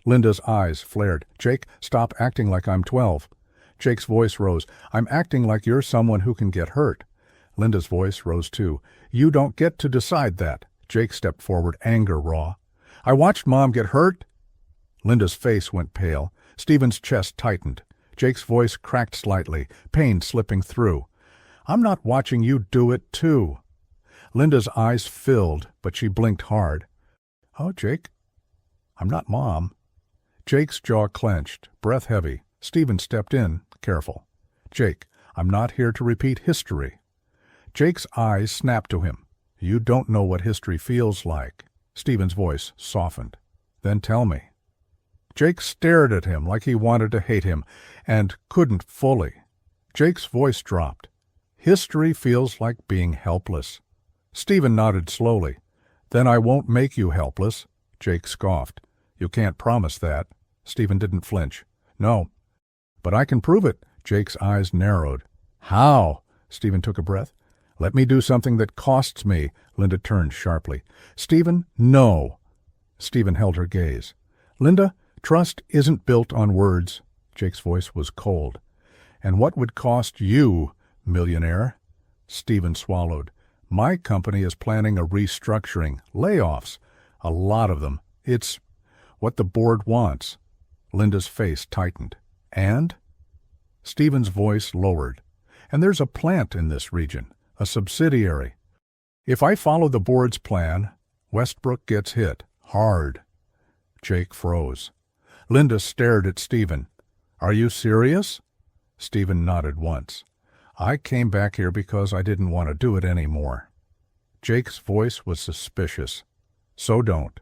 Linda's eyes flared. Jake, stop acting like I'm 12. Jake's voice rose. I'm acting like you're someone who can get hurt. Linda's voice rose too. You don't get to decide that. Jake stepped forward, anger raw. I watched Mom get hurt. Linda's face went pale. Stephen's chest tightened. Jake's voice cracked slightly, pain slipping through. I'm not watching you do it too. Linda's eyes filled, but she blinked hard. Oh, Jake, I'm not Mom. Jake's jaw clenched, breath heavy. Stephen stepped in, careful. Jake, I'm not here to repeat history. Jake's eyes snapped to him. You don't know what history feels like. Stephen's voice softened. Then tell me. Jake stared at him like he wanted to hate him, and couldn't fully. Jake's voice dropped. History feels like being helpless. Stephen nodded slowly. Then I won't make you helpless. Jake scoffed. You can't promise that. Stephen didn't flinch. No. But I can prove it. Jake's eyes narrowed. How? Stephen took a breath. Let me do something that costs me. Linda turned sharply. Stephen, no. Stephen held her gaze. Linda, trust isn't built on words. Jake's voice was cold. And what would cost you, millionaire? Stephen swallowed. My company is planning a restructuring, layoffs, a lot of them. It's what the board wants. Linda's face tightened. And? Stephen's voice lowered. And there's a plant in this region, a subsidiary. If I follow the board's plan, Westbrook gets hit, hard. Jake froze. Linda stared at Stephen. Are you serious? Stephen nodded once. I came back here because I didn't want to do it anymore. Jake's voice was suspicious. So don't.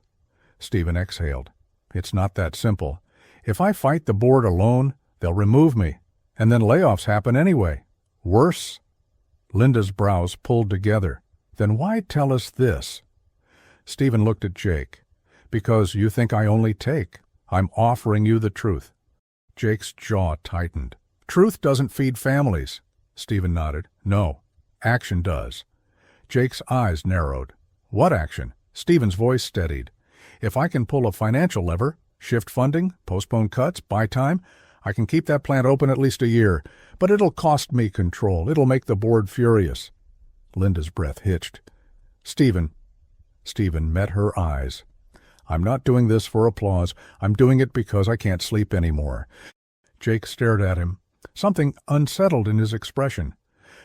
Stephen exhaled. It's not that simple. If I fight the board alone, they'll remove me, and then layoffs happen anyway. Worse? Linda's brows pulled together. Then why tell us this? Stephen looked at Jake. Because you think I only take. I'm offering you the truth. Jake's jaw tightened. Truth doesn't feed families. Stephen nodded. No, action does. Jake's eyes narrowed. What action? Stephen's voice steadied. If I can pull a financial lever, shift funding, postpone cuts, buy time, I can keep that plant open at least a year. But it'll cost me control. It'll make the board furious. Linda's breath hitched. Stephen met her eyes. I'm not doing this for applause. I'm doing it because I can't sleep anymore. Jake stared at him, something unsettled in his expression,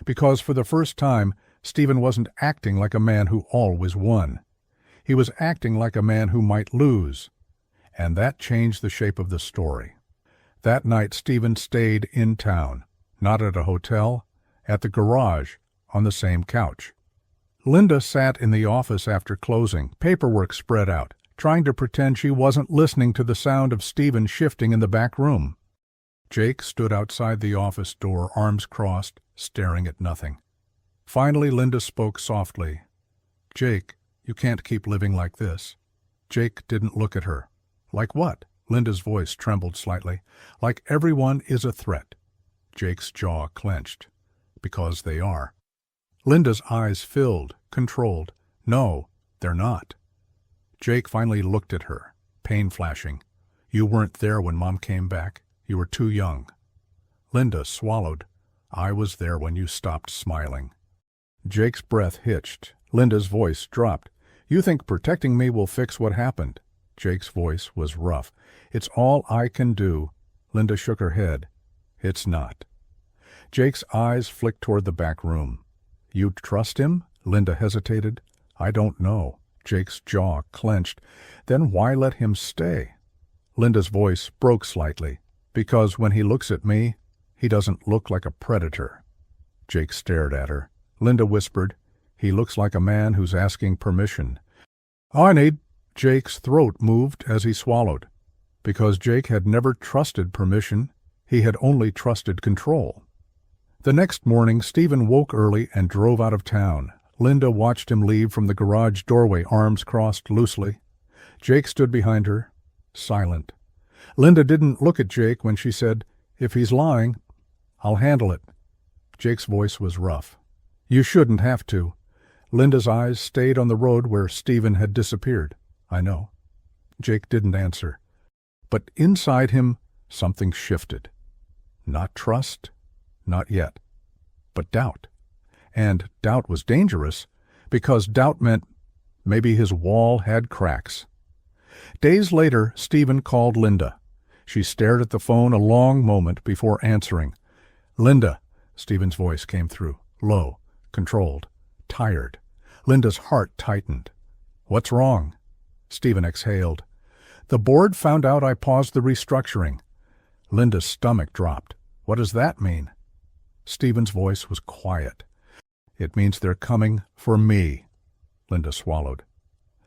because for the first time, Stephen wasn't acting like a man who always won. He was acting like a man who might lose, and that changed the shape of the story. That night, Stephen stayed in town, not at a hotel, at the garage, on the same couch. Linda sat in the office after closing, paperwork spread out, trying to pretend she wasn't listening to the sound of Stephen shifting in the back room. Jake stood outside the office door, arms crossed, staring at nothing. Finally, Linda spoke softly. Jake, you can't keep living like this. Jake didn't look at her. Like what? Linda's voice trembled slightly. Like everyone is a threat. Jake's jaw clenched. Because they are. Linda's eyes filled, controlled. No, they're not. Jake finally looked at her, pain flashing. You weren't there when Mom came back. You were too young. Linda swallowed. I was there when you stopped smiling. Jake's breath hitched. Linda's voice dropped. You think protecting me will fix what happened? Jake's voice was rough. It's all I can do. Linda shook her head. It's not. Jake's eyes flicked toward the back room. You trust him? Linda hesitated. I don't know. Jake's jaw clenched. Then why let him stay? Linda's voice broke slightly. Because when he looks at me, he doesn't look like a predator. Jake stared at her. Linda whispered, he looks like a man who's asking permission. I need. Jake's throat moved as he swallowed. Because Jake had never trusted permission, he had only trusted control. The next morning, Stephen woke early and drove out of town. Linda watched him leave from the garage doorway, arms crossed loosely. Jake stood behind her, silent. Linda didn't look at Jake when she said, if he's lying, I'll handle it. Jake's voice was rough. You shouldn't have to. Linda's eyes stayed on the road where Stephen had disappeared. I know. Jake didn't answer. But inside him, something shifted. Not trust, not yet, but doubt. And doubt was dangerous, because doubt meant maybe his wall had cracks. Days later, Stephen called Linda. She stared at the phone a long moment before answering. Linda, Stephen's voice came through, low, controlled, tired. Linda's heart tightened. What's wrong? Stephen exhaled. The board found out I paused the restructuring. Linda's stomach dropped. What does that mean? Stephen's voice was quiet. It means they're coming for me. Linda swallowed.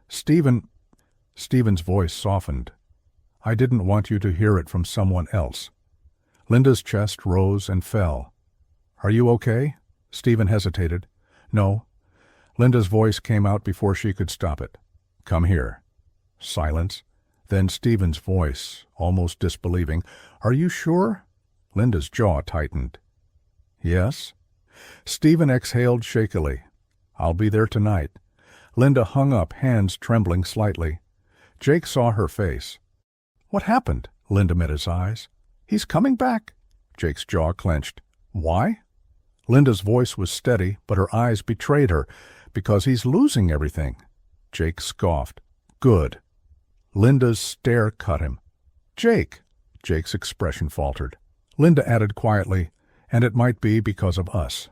Stephen's voice softened. I didn't want you to hear it from someone else. Linda's chest rose and fell. Are you okay? Stephen hesitated. No. Linda's voice came out before she could stop it. Come here. Silence. Then Stephen's voice, almost disbelieving. Are you sure? Linda's jaw tightened. Yes. Stephen exhaled shakily. I'll be there tonight. Linda hung up, hands trembling slightly. Jake saw her face. What happened? Linda met his eyes. He's coming back. Jake's jaw clenched. Why? Linda's voice was steady, but her eyes betrayed her. Because he's losing everything. Jake scoffed. Good. Linda's stare cut him. Jake. Jake's expression faltered. Linda added quietly, and it might be because of us.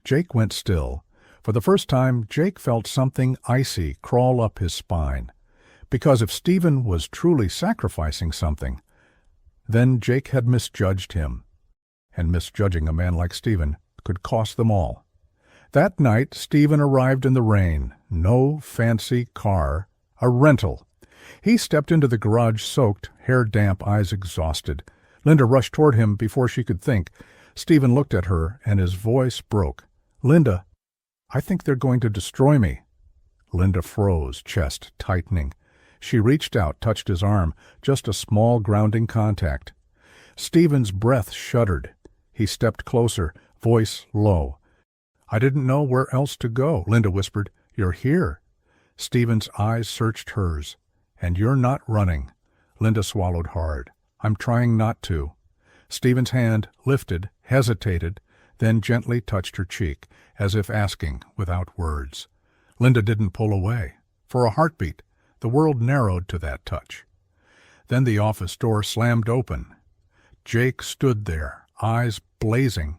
Jake went still. For the first time, Jake felt something icy crawl up his spine. Because if Stephen was truly sacrificing something, then Jake had misjudged him. And misjudging a man like Stephen could cost them all. That night, Stephen arrived in the rain. No fancy car, a rental. He stepped into the garage soaked, hair damp, eyes exhausted. Linda rushed toward him before she could think. Stephen looked at her, and his voice broke. Linda, I think they're going to destroy me. Linda froze, chest tightening. She reached out, touched his arm, just a small grounding contact. Stephen's breath shuddered. He stepped closer, voice low. I didn't know where else to go, Linda whispered. You're here. Stephen's eyes searched hers. And you're not running. Linda swallowed hard. I'm trying not to. Stephen's hand lifted, hesitated, then gently touched her cheek, as if asking, without words. Linda didn't pull away. For a heartbeat, the world narrowed to that touch. Then the office door slammed open. Jake stood there, eyes blazing.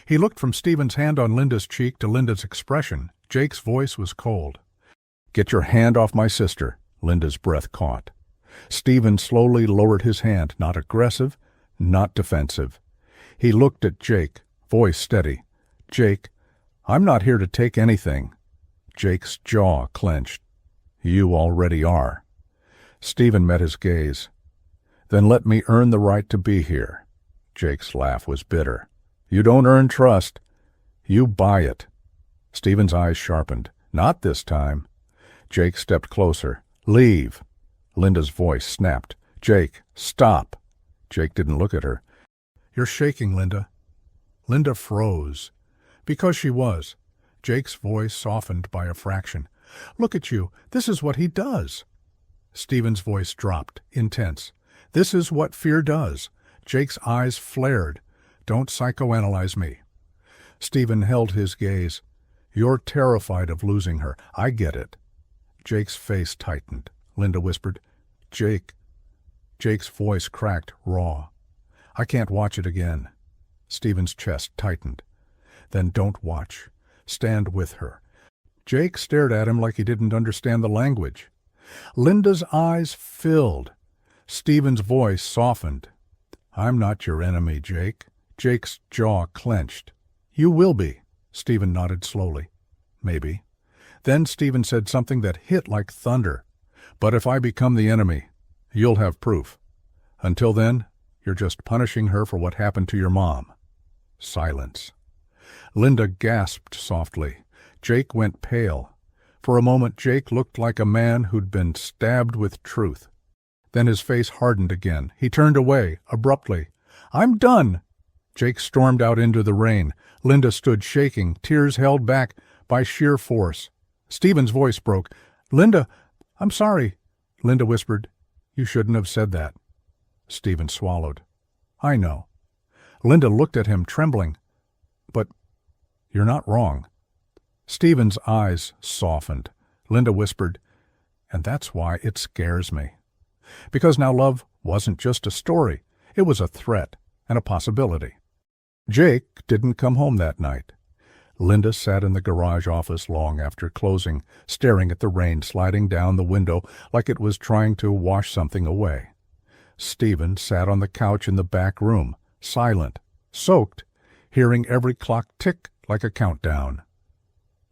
He looked from Stephen's hand on Linda's cheek to Linda's expression. Jake's voice was cold. Get your hand off my sister. Linda's breath caught. Stephen slowly lowered his hand, not aggressive, not defensive. He looked at Jake, voice steady. Jake, I'm not here to take anything. Jake's jaw clenched. You already are. Stephen met his gaze. Then let me earn the right to be here. Jake's laugh was bitter. You don't earn trust. You buy it. Stephen's eyes sharpened. Not this time. Jake stepped closer. Leave. Linda's voice snapped. Jake, stop. Jake didn't look at her. You're shaking, Linda. Linda froze. Because she was. Jake's voice softened by a fraction. Look at you. This is what he does. Stephen's voice dropped, intense. This is what fear does. Jake's eyes flared. Don't psychoanalyze me. Stephen held his gaze. You're terrified of losing her. I get it. Jake's face tightened. Linda whispered, Jake. Jake's voice cracked, raw. I can't watch it again. Stephen's chest tightened. Then don't watch. Stand with her. Jake stared at him like he didn't understand the language. Linda's eyes filled. Stephen's voice softened. I'm not your enemy, Jake. Jake's jaw clenched. You will be. Stephen nodded slowly. Maybe. Then Stephen said something that hit like thunder. But if I become the enemy, you'll have proof. Until then, you're just punishing her for what happened to your mom. Silence. Linda gasped softly. Jake went pale. For a moment, Jake looked like a man who'd been stabbed with truth. Then his face hardened again. He turned away, abruptly. I'm done! Jake stormed out into the rain. Linda stood shaking, tears held back by sheer force. Stephen's voice broke. Linda, I'm sorry. Linda whispered, You shouldn't have said that. Stephen swallowed. I know. Linda looked at him, trembling. But you're not wrong. Stephen's eyes softened. Linda whispered, And that's why it scares me. Because now love wasn't just a story. It was a threat and a possibility. Jake didn't come home that night. Linda sat in the garage office long after closing, staring at the rain sliding down the window like it was trying to wash something away. Stephen sat on the couch in the back room, silent, soaked, hearing every clock tick like a countdown.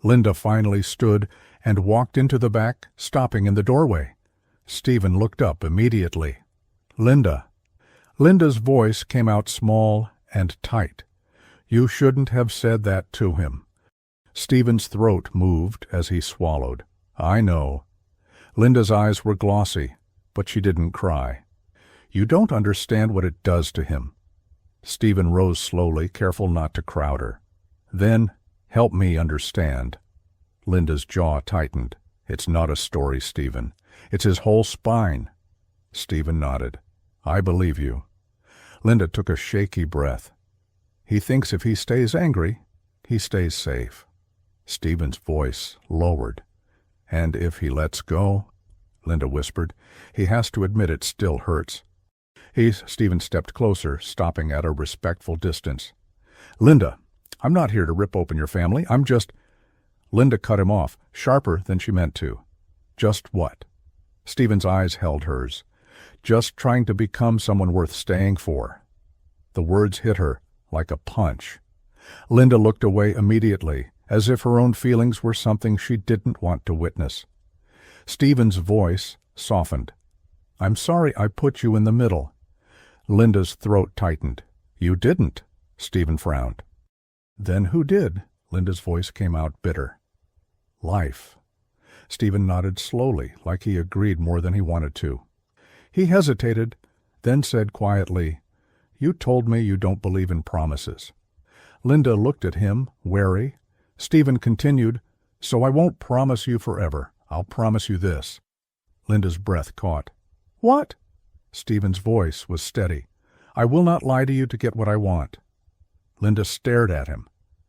Linda finally stood and walked into the back, stopping in the doorway. Stephen looked up immediately. Linda. Linda's voice came out small and tight. You shouldn't have said that to him. Stephen's throat moved as he swallowed. I know. Linda's eyes were glossy, but she didn't cry. You don't understand what it does to him. Stephen rose slowly, careful not to crowd her. Then, help me understand. Linda's jaw tightened. It's not a story, Stephen. It's his whole spine. Stephen nodded. I believe you. Linda took a shaky breath. He thinks if he stays angry, he stays safe. Stephen's voice lowered. And if he lets go, Linda whispered, he has to admit it still hurts. Stephen stepped closer, stopping at a respectful distance. Linda, I'm not here to rip open your family. I'm just... Linda cut him off, sharper than she meant to. Just what? Stephen's eyes held hers. Just trying to become someone worth staying for. The words hit her like a punch. Linda looked away immediately, as if her own feelings were something she didn't want to witness. Stephen's voice softened. I'm sorry I put you in the middle. Linda's throat tightened. You didn't, Stephen frowned. Then who did? Linda's voice came out bitter. Life. Stephen nodded slowly, like he agreed more than he wanted to. He hesitated, then said quietly, You told me you don't believe in promises. Linda looked at him, wary. Stephen continued, So I won't promise you forever. I'll promise you this. Linda's breath caught. What? Stephen's voice was steady. I will not lie to you to get what I want. Linda stared at him.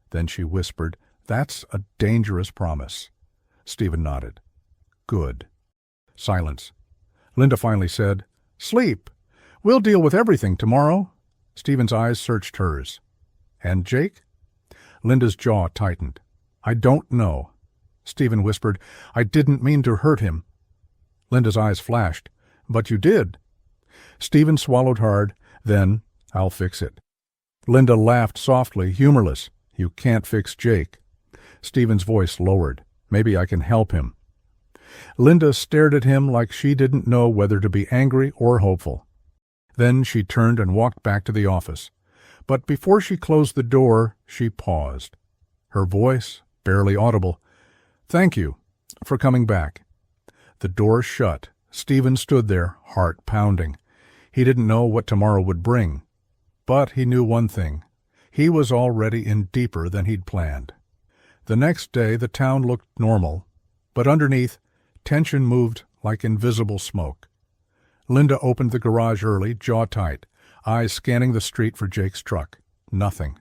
Then she whispered, That's a dangerous promise. Stephen nodded. Good. Silence. Linda finally said, Sleep. We'll deal with everything tomorrow. Stephen's eyes searched hers. And Jake? Linda's jaw tightened. I don't know. Stephen whispered, I didn't mean to hurt him. Linda's eyes flashed. But you did. Stephen swallowed hard. Then, I'll fix it. Linda laughed softly, humorless. You can't fix Jake. Stephen's voice lowered. Maybe I can help him. Linda stared at him like she didn't know whether to be angry or hopeful. Then she turned and walked back to the office. But before she closed the door, she paused. Her voice, barely audible, Thank you for coming back. The door shut. Stephen stood there, heart pounding. He didn't know what tomorrow would bring. But he knew one thing. He was already in deeper than he'd planned. The next day the town looked normal, but underneath, tension moved like invisible smoke. Linda opened the garage early, jaw tight, eyes scanning the street for Jake's truck. Nothing.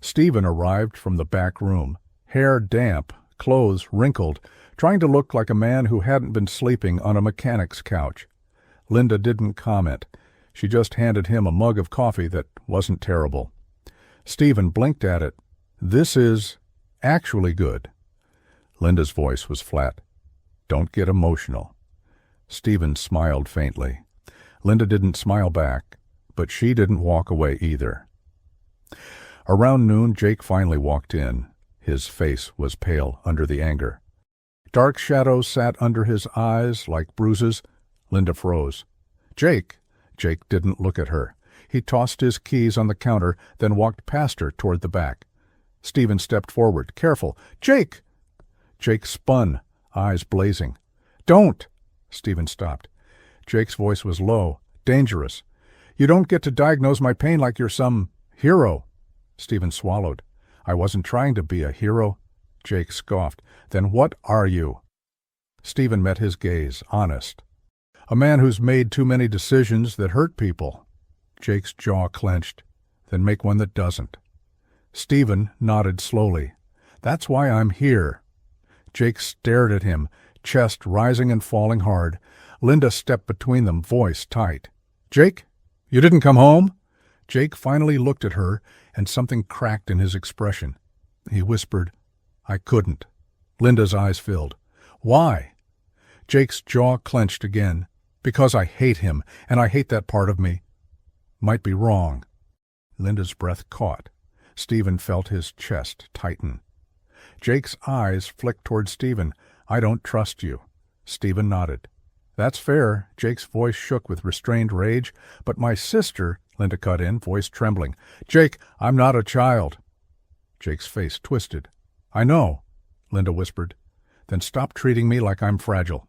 Stephen arrived from the back room, hair damp, clothes wrinkled, trying to look like a man who hadn't been sleeping on a mechanic's couch. Linda didn't comment. She just handed him a mug of coffee that wasn't terrible. Stephen blinked at it. "This is actually good." Linda's voice was flat. "Don't get emotional." Stephen smiled faintly. Linda didn't smile back, but she didn't walk away either. Around noon, Jake finally walked in. His face was pale under the anger. Dark shadows sat under his eyes like bruises. Linda froze. "Jake!" Jake didn't look at her. He tossed his keys on the counter, then walked past her toward the back. Stephen stepped forward. "Careful! Jake!" Jake spun, eyes blazing. "Don't!" Stephen stopped. Jake's voice was low, dangerous. "You don't get to diagnose my pain like you're some hero." Stephen swallowed. "I wasn't trying to be a hero." Jake scoffed. "Then what are you?" Stephen met his gaze, honest. "A man who's made too many decisions that hurt people." Jake's jaw clenched. "Then make one that doesn't." Stephen nodded slowly. "That's why I'm here." Jake stared at him, chest rising and falling hard. Linda stepped between them, voice tight. "Jake, you didn't come home?" Jake finally looked at her, and something cracked in his expression. He whispered, "I couldn't." Linda's eyes filled. "Why?" Jake's jaw clenched again. "Because I hate him, and I hate that part of me. Might be wrong." Linda's breath caught. Stephen felt his chest tighten. Jake's eyes flicked toward Stephen. "I don't trust you." Stephen nodded. "That's fair." Jake's voice shook with restrained rage. "But my sister," Linda cut in, voice trembling. "Jake, I'm not a child." Jake's face twisted. "I know," Linda whispered. "Then stop treating me like I'm fragile."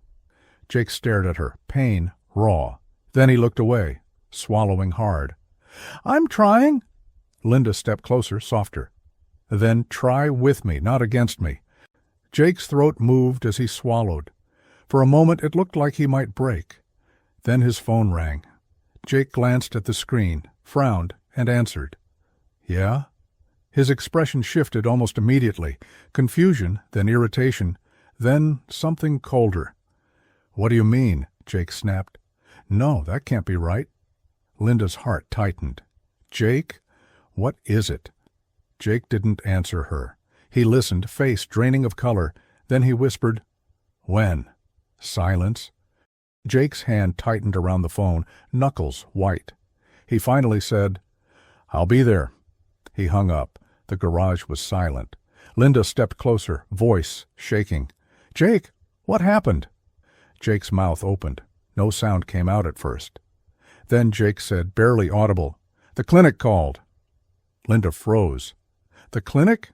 Jake stared at her, pain raw. Then he looked away, swallowing hard. "I'm trying." Linda stepped closer, softer. "Then try with me, not against me." Jake's throat moved as he swallowed. For a moment it looked like he might break. Then his phone rang. Jake glanced at the screen, frowned, and answered. "Yeah?" His expression shifted almost immediately. Confusion, then irritation, then something colder. "What do you mean?" Jake snapped. "No, that can't be right." Linda's heart tightened. "Jake, what is it?" Jake didn't answer her. He listened, face draining of color. Then he whispered, "When?" Silence. Jake's hand tightened around the phone, knuckles white. He finally said, "I'll be there." He hung up. The garage was silent. Linda stepped closer, voice shaking. "Jake, what happened?" Jake's mouth opened. No sound came out at first. Then Jake said, barely audible, "The clinic called." Linda froze. "The clinic?"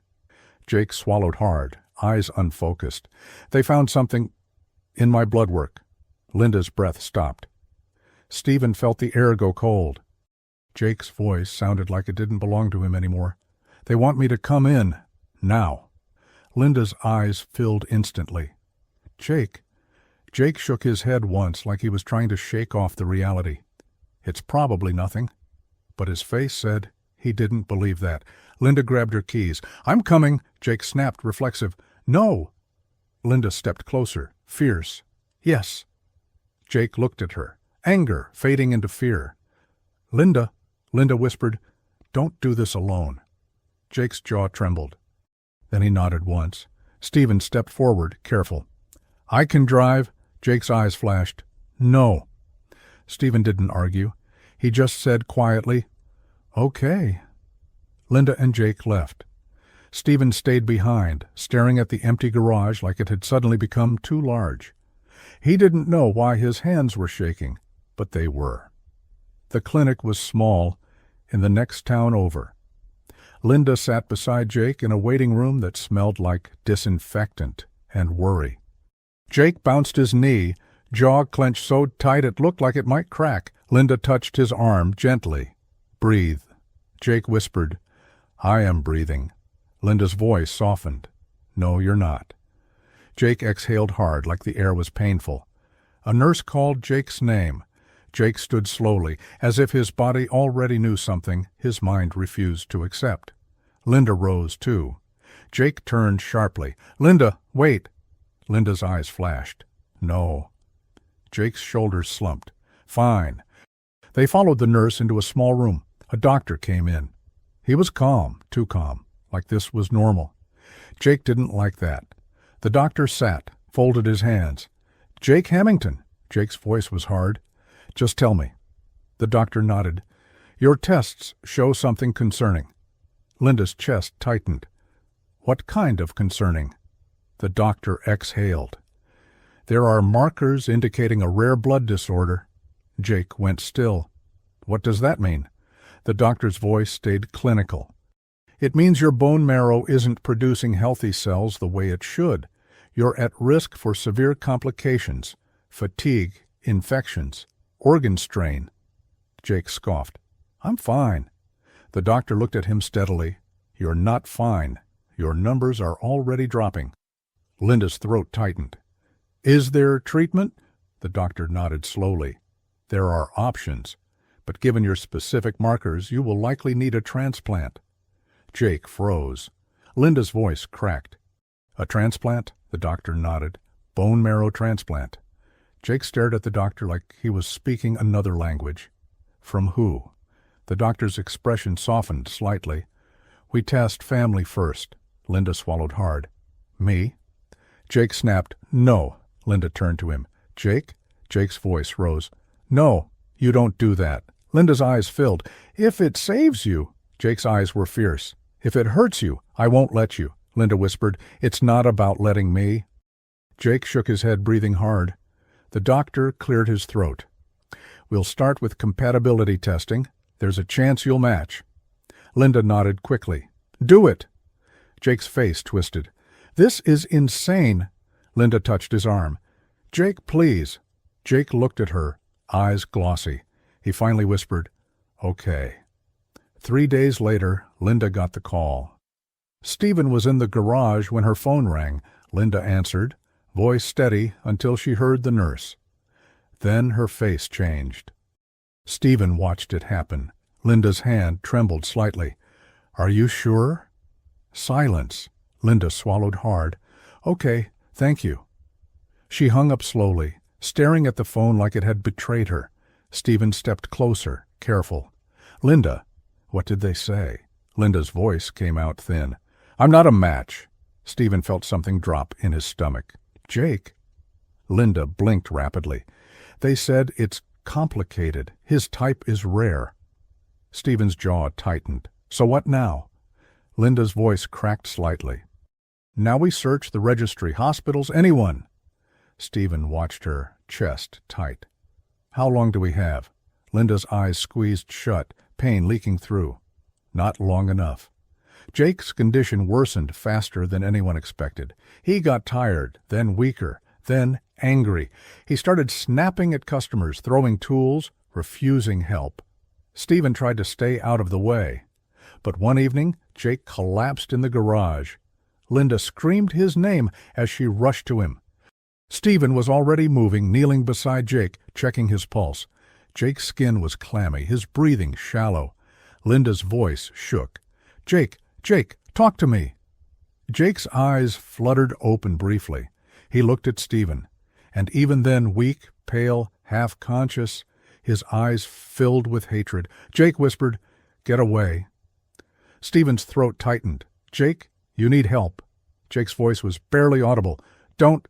Jake swallowed hard, eyes unfocused. "They found something in my blood work." Linda's breath stopped. Stephen felt the air go cold. Jake's voice sounded like it didn't belong to him anymore. "They want me to come in. Now." Linda's eyes filled instantly. "Jake." Jake shook his head once like he was trying to shake off the reality. "It's probably nothing." But his face said he didn't believe that. Linda grabbed her keys. "I'm coming," Jake snapped, reflexive. "No." Linda stepped closer, fierce. "Yes." Jake looked at her, anger fading into fear. "Linda," Linda whispered, "don't do this alone." Jake's jaw trembled. Then he nodded once. Stephen stepped forward, careful. "I can drive." Jake's eyes flashed. "No." Stephen didn't argue. He just said quietly, "Okay." Linda and Jake left. Stephen stayed behind, staring at the empty garage like it had suddenly become too large. He didn't know why his hands were shaking, but they were. The clinic was small, in the next town over. Linda sat beside Jake in a waiting room that smelled like disinfectant and worry. Jake bounced his knee, jaw clenched so tight it looked like it might crack. Linda touched his arm gently. "Breathe." Jake whispered, "I am breathing." Linda's voice softened. "No, you're not." Jake exhaled hard like the air was painful. A nurse called Jake's name. Jake stood slowly, as if his body already knew something his mind refused to accept. Linda rose, too. Jake turned sharply. "Linda, wait!" Linda's eyes flashed. "No." Jake's shoulders slumped. "Fine." They followed the nurse into a small room. A doctor came in. He was calm, too calm, like this was normal. Jake didn't like that. The doctor sat, folded his hands. "Jake Hamilton." Jake's voice was hard. "Just tell me." The doctor nodded. "Your tests show something concerning." Linda's chest tightened. "What kind of concerning?" The doctor exhaled. "There are markers indicating a rare blood disorder." Jake went still. "What does that mean?" The doctor's voice stayed clinical. "It means your bone marrow isn't producing healthy cells the way it should. You're at risk for severe complications, fatigue, infections, organ strain." Jake scoffed. "I'm fine." The doctor looked at him steadily. "You're not fine. Your numbers are already dropping." Linda's throat tightened. "Is there treatment?" The doctor nodded slowly. "There are options, but given your specific markers, you will likely need a transplant." Jake froze. Linda's voice cracked. "A transplant?" The doctor nodded. "Bone marrow transplant." Jake stared at the doctor like he was speaking another language. "From who?" The doctor's expression softened slightly. "We test family first." Linda swallowed hard. "Me?" Jake snapped. "No." Linda turned to him. "Jake?" Jake's voice rose. "No, you don't do that." Linda's eyes filled. "If it saves you." Jake's eyes were fierce. "If it hurts you, I won't let you." Linda whispered. "It's not about letting me." Jake shook his head, breathing hard. The doctor cleared his throat. "We'll start with compatibility testing. There's a chance you'll match." Linda nodded quickly. "Do it." Jake's face twisted. "This is insane." Linda touched his arm. "Jake, please." Jake looked at her, eyes glossy. He finally whispered, "Okay." 3 days later, Linda got the call. Stephen was in the garage when her phone rang. Linda answered, voice steady until she heard the nurse. Then her face changed. Stephen watched it happen. Linda's hand trembled slightly. "Are you sure?" Silence. Linda swallowed hard. "Okay, thank you." She hung up slowly, staring at the phone like it had betrayed her. Stephen stepped closer, careful. "Linda." "What did they say?" Linda's voice came out thin. "I'm not a match." Stephen felt something drop in his stomach. "Jake?" Linda blinked rapidly. "They said it's complicated. His type is rare." Stephen's jaw tightened. "So what now?" Linda's voice cracked slightly. "Now we search the registry, hospitals, anyone." Stephen watched her, chest tight. "How long do we have?" Linda's eyes squeezed shut, pain leaking through. "Not long enough." Jake's condition worsened faster than anyone expected. He got tired, then weaker, then angry. He started snapping at customers, throwing tools, refusing help. Stephen tried to stay out of the way. But one evening, Jake collapsed in the garage. Linda screamed his name as she rushed to him. Stephen was already moving, kneeling beside Jake, checking his pulse. Jake's skin was clammy, his breathing shallow. Linda's voice shook. "Jake, Jake, talk to me." Jake's eyes fluttered open briefly. He looked at Stephen, and even then, weak, pale, half-conscious, his eyes filled with hatred. Jake whispered, "Get away." Stephen's throat tightened. "Jake, you need help." Jake's voice was barely audible. "Don't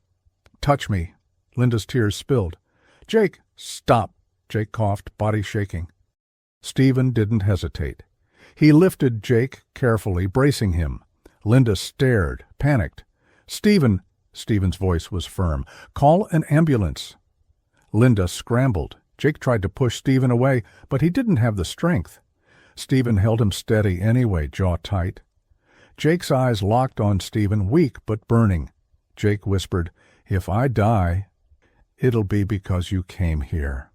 touch me." Linda's tears spilled. "Jake, stop." Jake coughed, body shaking. Stephen didn't hesitate. He lifted Jake carefully, bracing him. Linda stared, panicked. "Stephen," Stephen's voice was firm, "call an ambulance." Linda scrambled. Jake tried to push Stephen away, but he didn't have the strength. Stephen held him steady anyway, jaw tight. Jake's eyes locked on Stephen, weak but burning. Jake whispered, "If I die, it'll be because you came here."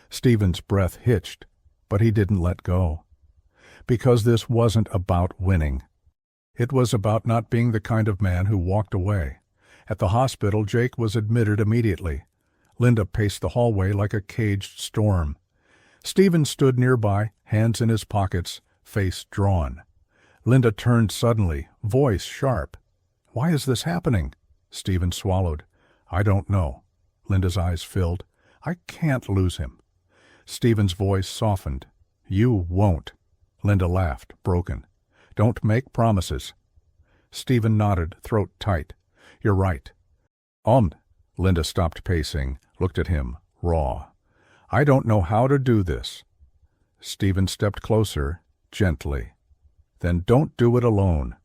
Stephen's breath hitched, but he didn't let go. Because this wasn't about winning. It was about not being the kind of man who walked away. At the hospital, Jake was admitted immediately. Linda paced the hallway like a caged storm. Stephen stood nearby, hands in his pockets, face drawn. Linda turned suddenly, voice sharp. "Why is this happening?" Stephen swallowed. "I don't know." Linda's eyes filled. "I can't lose him." Stephen's voice softened. "You won't." Linda laughed, broken. "Don't make promises." Stephen nodded, throat tight. "You're right." Linda stopped pacing, looked at him, raw. "I don't know how to do this." Stephen stepped closer, gently. "Then don't do it alone."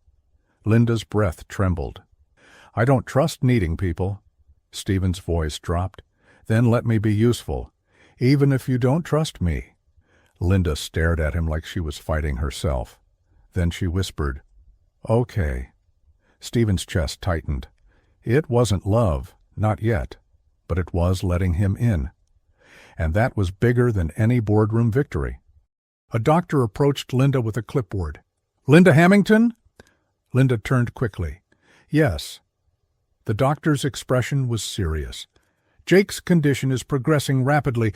Linda's breath trembled. "I don't trust needing people." Stephen's voice dropped. "Then let me be useful, even if you don't trust me." Linda stared at him like she was fighting herself. Then she whispered, "Okay." Stephen's chest tightened. It wasn't love, not yet, but it was letting him in. And that was bigger than any boardroom victory. A doctor approached Linda with a clipboard. "Linda Hamilton?" Linda turned quickly. "Yes." The doctor's expression was serious. "Jake's condition is progressing rapidly.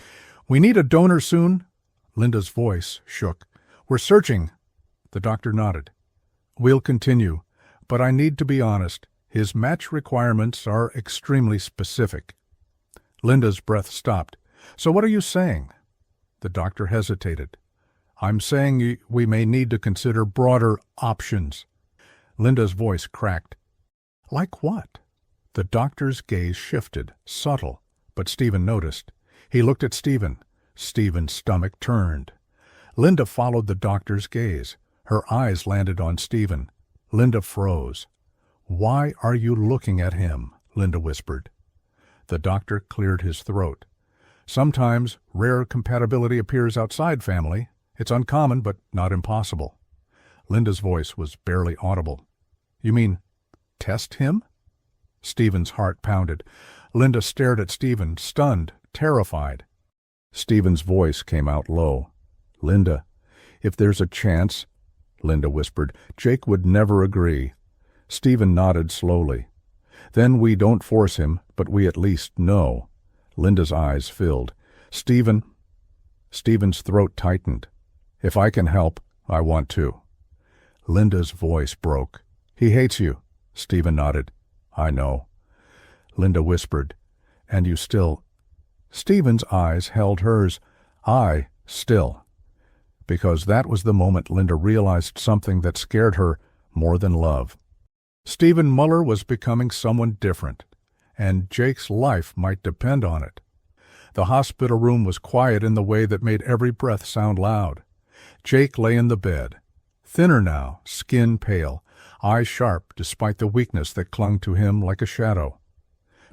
We need a donor soon." Linda's voice shook. "We're searching." The doctor nodded. "We'll continue, but I need to be honest. His match requirements are extremely specific." Linda's breath stopped. "So what are you saying?" The doctor hesitated. "I'm saying we may need to consider broader options." Linda's voice cracked. "Like what?" The doctor's gaze shifted, subtle, but Stephen noticed. He looked at Stephen. Stephen's stomach turned. Linda followed the doctor's gaze. Her eyes landed on Stephen. Linda froze. "Why are you looking at him?" Linda whispered. The doctor cleared his throat. "Sometimes rare compatibility appears outside family. It's uncommon, but not impossible." Linda's voice was barely audible. "You mean test him?" Stephen's heart pounded. Linda stared at Stephen, stunned, terrified. Stephen's voice came out low. "Linda, if there's a chance," Linda whispered, "Jake would never agree." Stephen nodded slowly. "Then we don't force him, but we at least know." Linda's eyes filled. Stephen's throat tightened. "If I can help, I want to." Linda's voice broke. "He hates you." Stephen nodded. "I know." Linda whispered, "And you still—" Stephen's eyes held hers. Still. Because that was the moment Linda realized something that scared her more than love. Stephen Muller was becoming someone different, and Jake's life might depend on it. The hospital room was quiet in the way that made every breath sound loud. Jake lay in the bed, thinner now, skin pale, eyes sharp despite the weakness that clung to him like a shadow.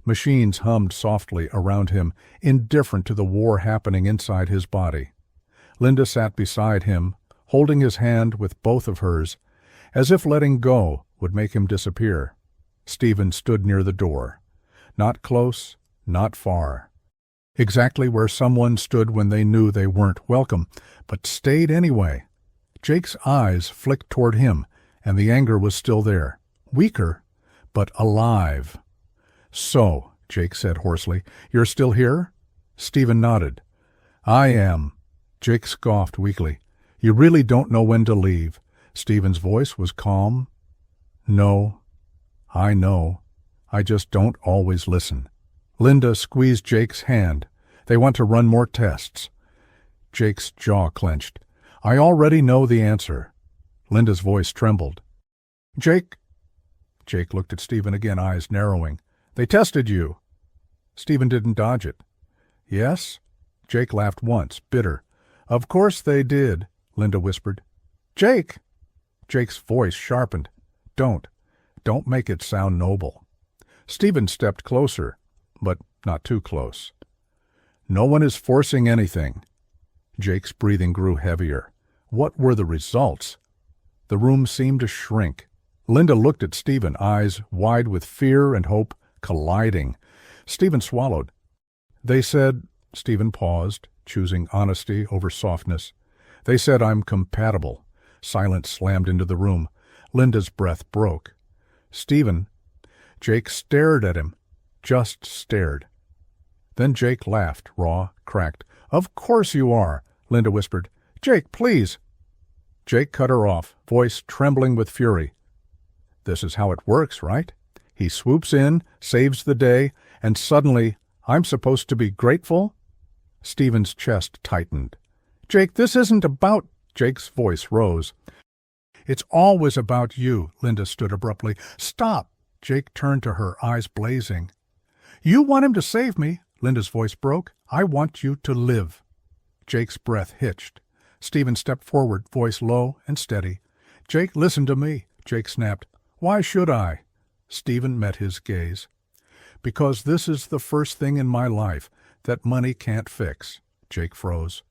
Machines hummed softly around him, indifferent to the war happening inside his body. Linda sat beside him, holding his hand with both of hers, as if letting go would make him disappear. Stephen stood near the door. Not close, not far. Exactly where someone stood when they knew they weren't welcome, but stayed anyway. Jake's eyes flicked toward him, and the anger was still there. Weaker, but alive. "So," Jake said hoarsely, "you're still here?" Stephen nodded. "I am." Jake scoffed weakly. "You really don't know when to leave." Stephen's voice was calm. "No, I know. I just don't always listen." Linda squeezed Jake's hand. "They want to run more tests." Jake's jaw clenched. "I already know the answer." Linda's voice trembled. "Jake—" Jake looked at Stephen again, eyes narrowing. "They tested you." Stephen didn't dodge it. "Yes?" Jake laughed once, bitter. "Of course they did," Linda whispered. "Jake!" Jake's voice sharpened. Don't make it sound noble." Stephen stepped closer, but not too close. "No one is forcing anything." Jake's breathing grew heavier. What were the results? The room seemed to shrink. Linda looked at Stephen, eyes wide with fear and hope colliding. Stephen swallowed. "They said—" Stephen paused, choosing honesty over softness. "They said I'm compatible." Silence slammed into the room. Linda's breath broke. "Stephen—" Jake stared at him, just stared. Then Jake laughed, raw, cracked. "Of course you are," Linda whispered. "Jake, please." Jake cut her off, voice trembling with fury. "This is how it works, right? He swoops in, saves the day, and suddenly I'm supposed to be grateful?" Stephen's chest tightened. "Jake, this isn't about—" Jake's voice rose. "It's always about you," Linda stood abruptly. "Stop!" Jake turned to her, eyes blazing. "You want him to save me," Linda's voice broke. "I want you to live." Jake's breath hitched. Stephen stepped forward, voice low and steady. "Jake, listen to me," Jake snapped. "Why should I?" Stephen met his gaze. "Because this is the first thing in my life that money can't fix." Jake froze.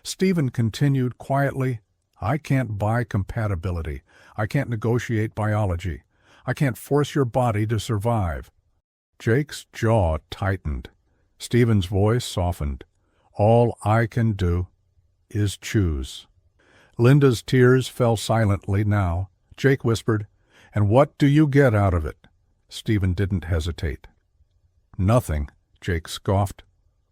Stephen continued quietly, "I can't buy compatibility. I can't negotiate biology. I can't force your body to survive." Jake's jaw tightened. Stephen's voice softened. "All I can do is choose." Linda's tears fell silently now. Jake whispered, "And what do you get out of it?" Stephen didn't hesitate. "Nothing," Jake scoffed.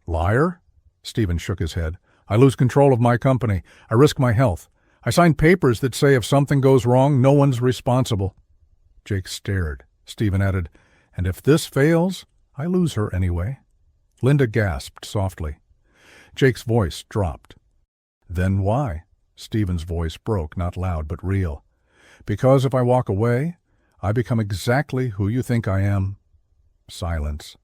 "Liar?" Stephen shook his head. "I lose control of my company. I risk my health. I sign papers that say if something goes wrong, no one's responsible." Jake stared. Stephen added, "And if this fails, I lose her anyway." Linda gasped softly. Jake's voice dropped. "Then why?" Stephen's voice broke, not loud but real. "Because if I walk away, I become exactly who you think I am." Silence.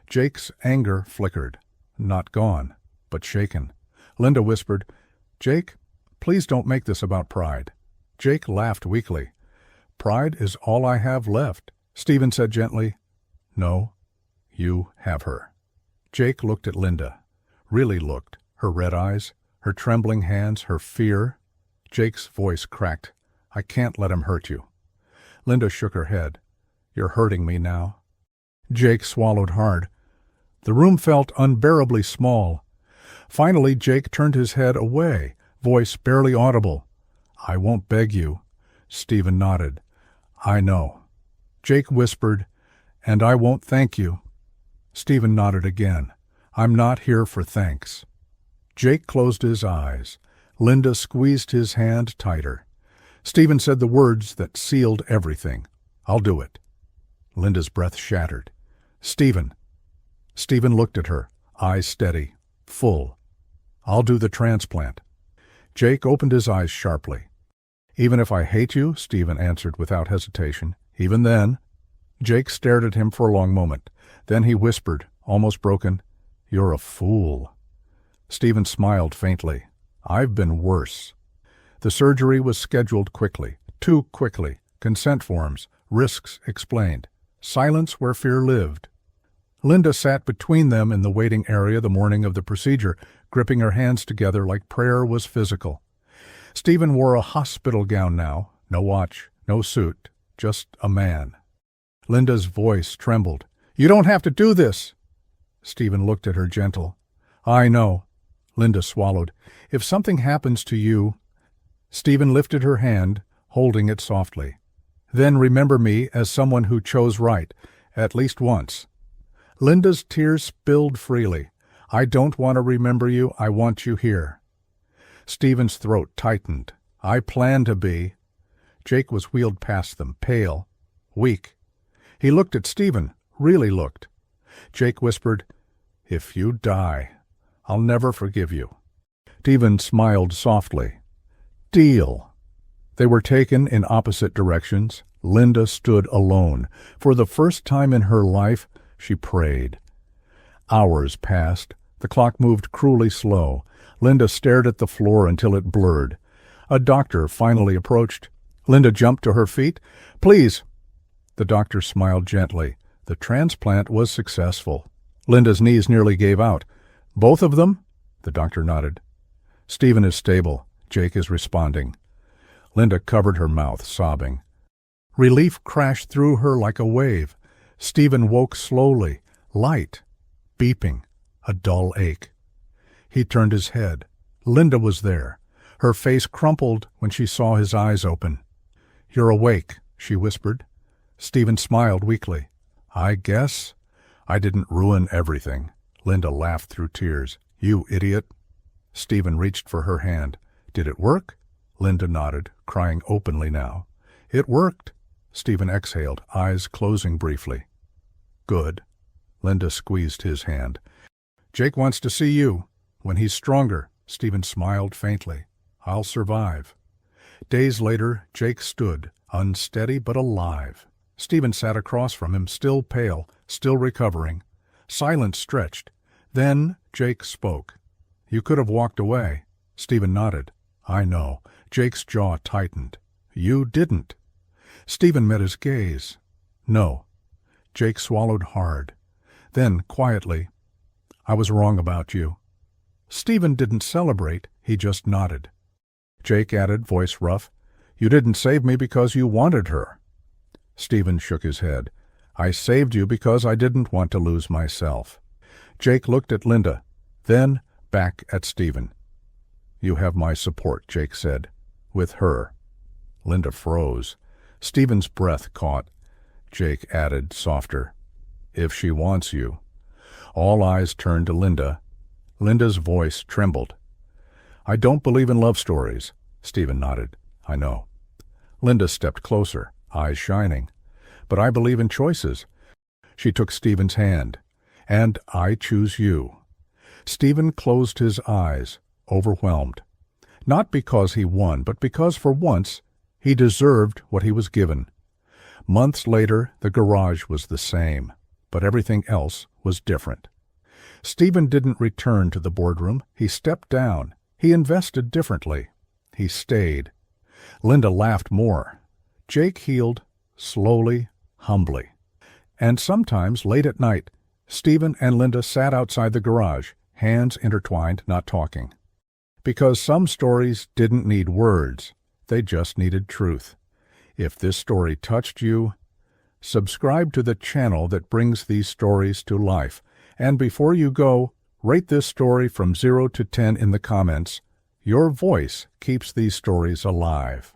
Jake's anger flickered. Not gone, but shaken. Linda whispered, "Jake, please don't make this about pride." Jake laughed weakly. "Pride is all I have left." Stephen said gently, "No, you have her." Jake looked at Linda. Really looked. Her red eyes, her trembling hands, her fear. Jake's voice cracked. "I can't let him hurt you." Linda shook her head. "You're hurting me now." Jake swallowed hard. The room felt unbearably small. Finally, Jake turned his head away, voice barely audible. "I won't beg you." Stephen nodded. "I know." Jake whispered, "And I won't thank you." Stephen nodded again. "I'm not here for thanks." Jake closed his eyes. Linda squeezed his hand tighter. Stephen said the words that sealed everything. "I'll do it." Linda's breath shattered. "Stephen." Stephen looked at her, eyes steady, full. "I'll do the transplant." Jake opened his eyes sharply. "Even if I hate you," Stephen answered without hesitation. "Even then." Jake stared at him for a long moment. Then he whispered, almost broken, "You're a fool." Stephen smiled faintly. "I've been worse." The surgery was scheduled quickly, too quickly. Consent forms, risks explained. Silence where fear lived. Linda sat between them in the waiting area the morning of the procedure, gripping her hands together like prayer was physical. Stephen wore a hospital gown now, no watch, no suit, just a man. Linda's voice trembled. "You don't have to do this." Stephen looked at her gentle. "I know." Linda swallowed. "If something happens to you—" Stephen lifted her hand, holding it softly. "Then remember me as someone who chose right, at least once." Linda's tears spilled freely. "I don't want to remember you. I want you here." Stephen's throat tightened. "I plan to be." Jake was wheeled past them, pale, weak. He looked at Stephen, really looked. Jake whispered, "If you die, I'll never forgive you." Stephen smiled softly. "Deal." They were taken in opposite directions. Linda stood alone. For the first time in her life, she prayed. Hours passed. The clock moved cruelly slow. Linda stared at the floor until it blurred. A doctor finally approached. Linda jumped to her feet. "Please." The doctor smiled gently. The transplant was successful. Linda's knees nearly gave out. "Both of them?" The doctor nodded. "Stephen is stable. Jake is responding." Linda covered her mouth, sobbing. Relief crashed through her like a wave. Stephen woke slowly, light, beeping, a dull ache. He turned his head. Linda was there. Her face crumpled when she saw his eyes open. "You're awake," she whispered. Stephen smiled weakly. "I guess I didn't ruin everything." Linda laughed through tears. "You idiot." Stephen reached for her hand. "Did it work?" Linda nodded, crying openly now. "It worked." Stephen exhaled, eyes closing briefly. "Good." Linda squeezed his hand. "Jake wants to see you. When he's stronger." Stephen smiled faintly. "I'll survive." Days later, Jake stood, unsteady but alive. Stephen sat across from him, still pale, still recovering. Silence stretched. Then Jake spoke. "You could have walked away." Stephen nodded. "I know." Jake's jaw tightened. "You didn't." Stephen met his gaze. "No." Jake swallowed hard. Then, quietly, "I was wrong about you." Stephen didn't celebrate, he just nodded. Jake added, voice rough, "You didn't save me because you wanted her." Stephen shook his head. "I saved you because I didn't want to lose myself." Jake looked at Linda, then back at Stephen. "You have my support," Jake said. "With her." Linda froze. Stephen's breath caught. Jake added, softer, "If she wants you." All eyes turned to Linda. Linda's voice trembled. "I don't believe in love stories." Stephen nodded. "I know." Linda stepped closer, eyes shining. "But I believe in choices." She took Stephen's hand. "And I choose you." Stephen closed his eyes, overwhelmed. Not because he won, but because for once he deserved what he was given. Months later, the garage was the same, but everything else was different. Stephen didn't return to the boardroom. He stepped down. He invested differently. He stayed. Linda laughed more. Jake healed, slowly, humbly. And sometimes, late at night, Stephen and Linda sat outside the garage, hands intertwined, not talking. Because some stories didn't need words. They just needed truth. If this story touched you, subscribe to the channel that brings these stories to life. And before you go, rate this story from 0 to 10 in the comments. Your voice keeps these stories alive.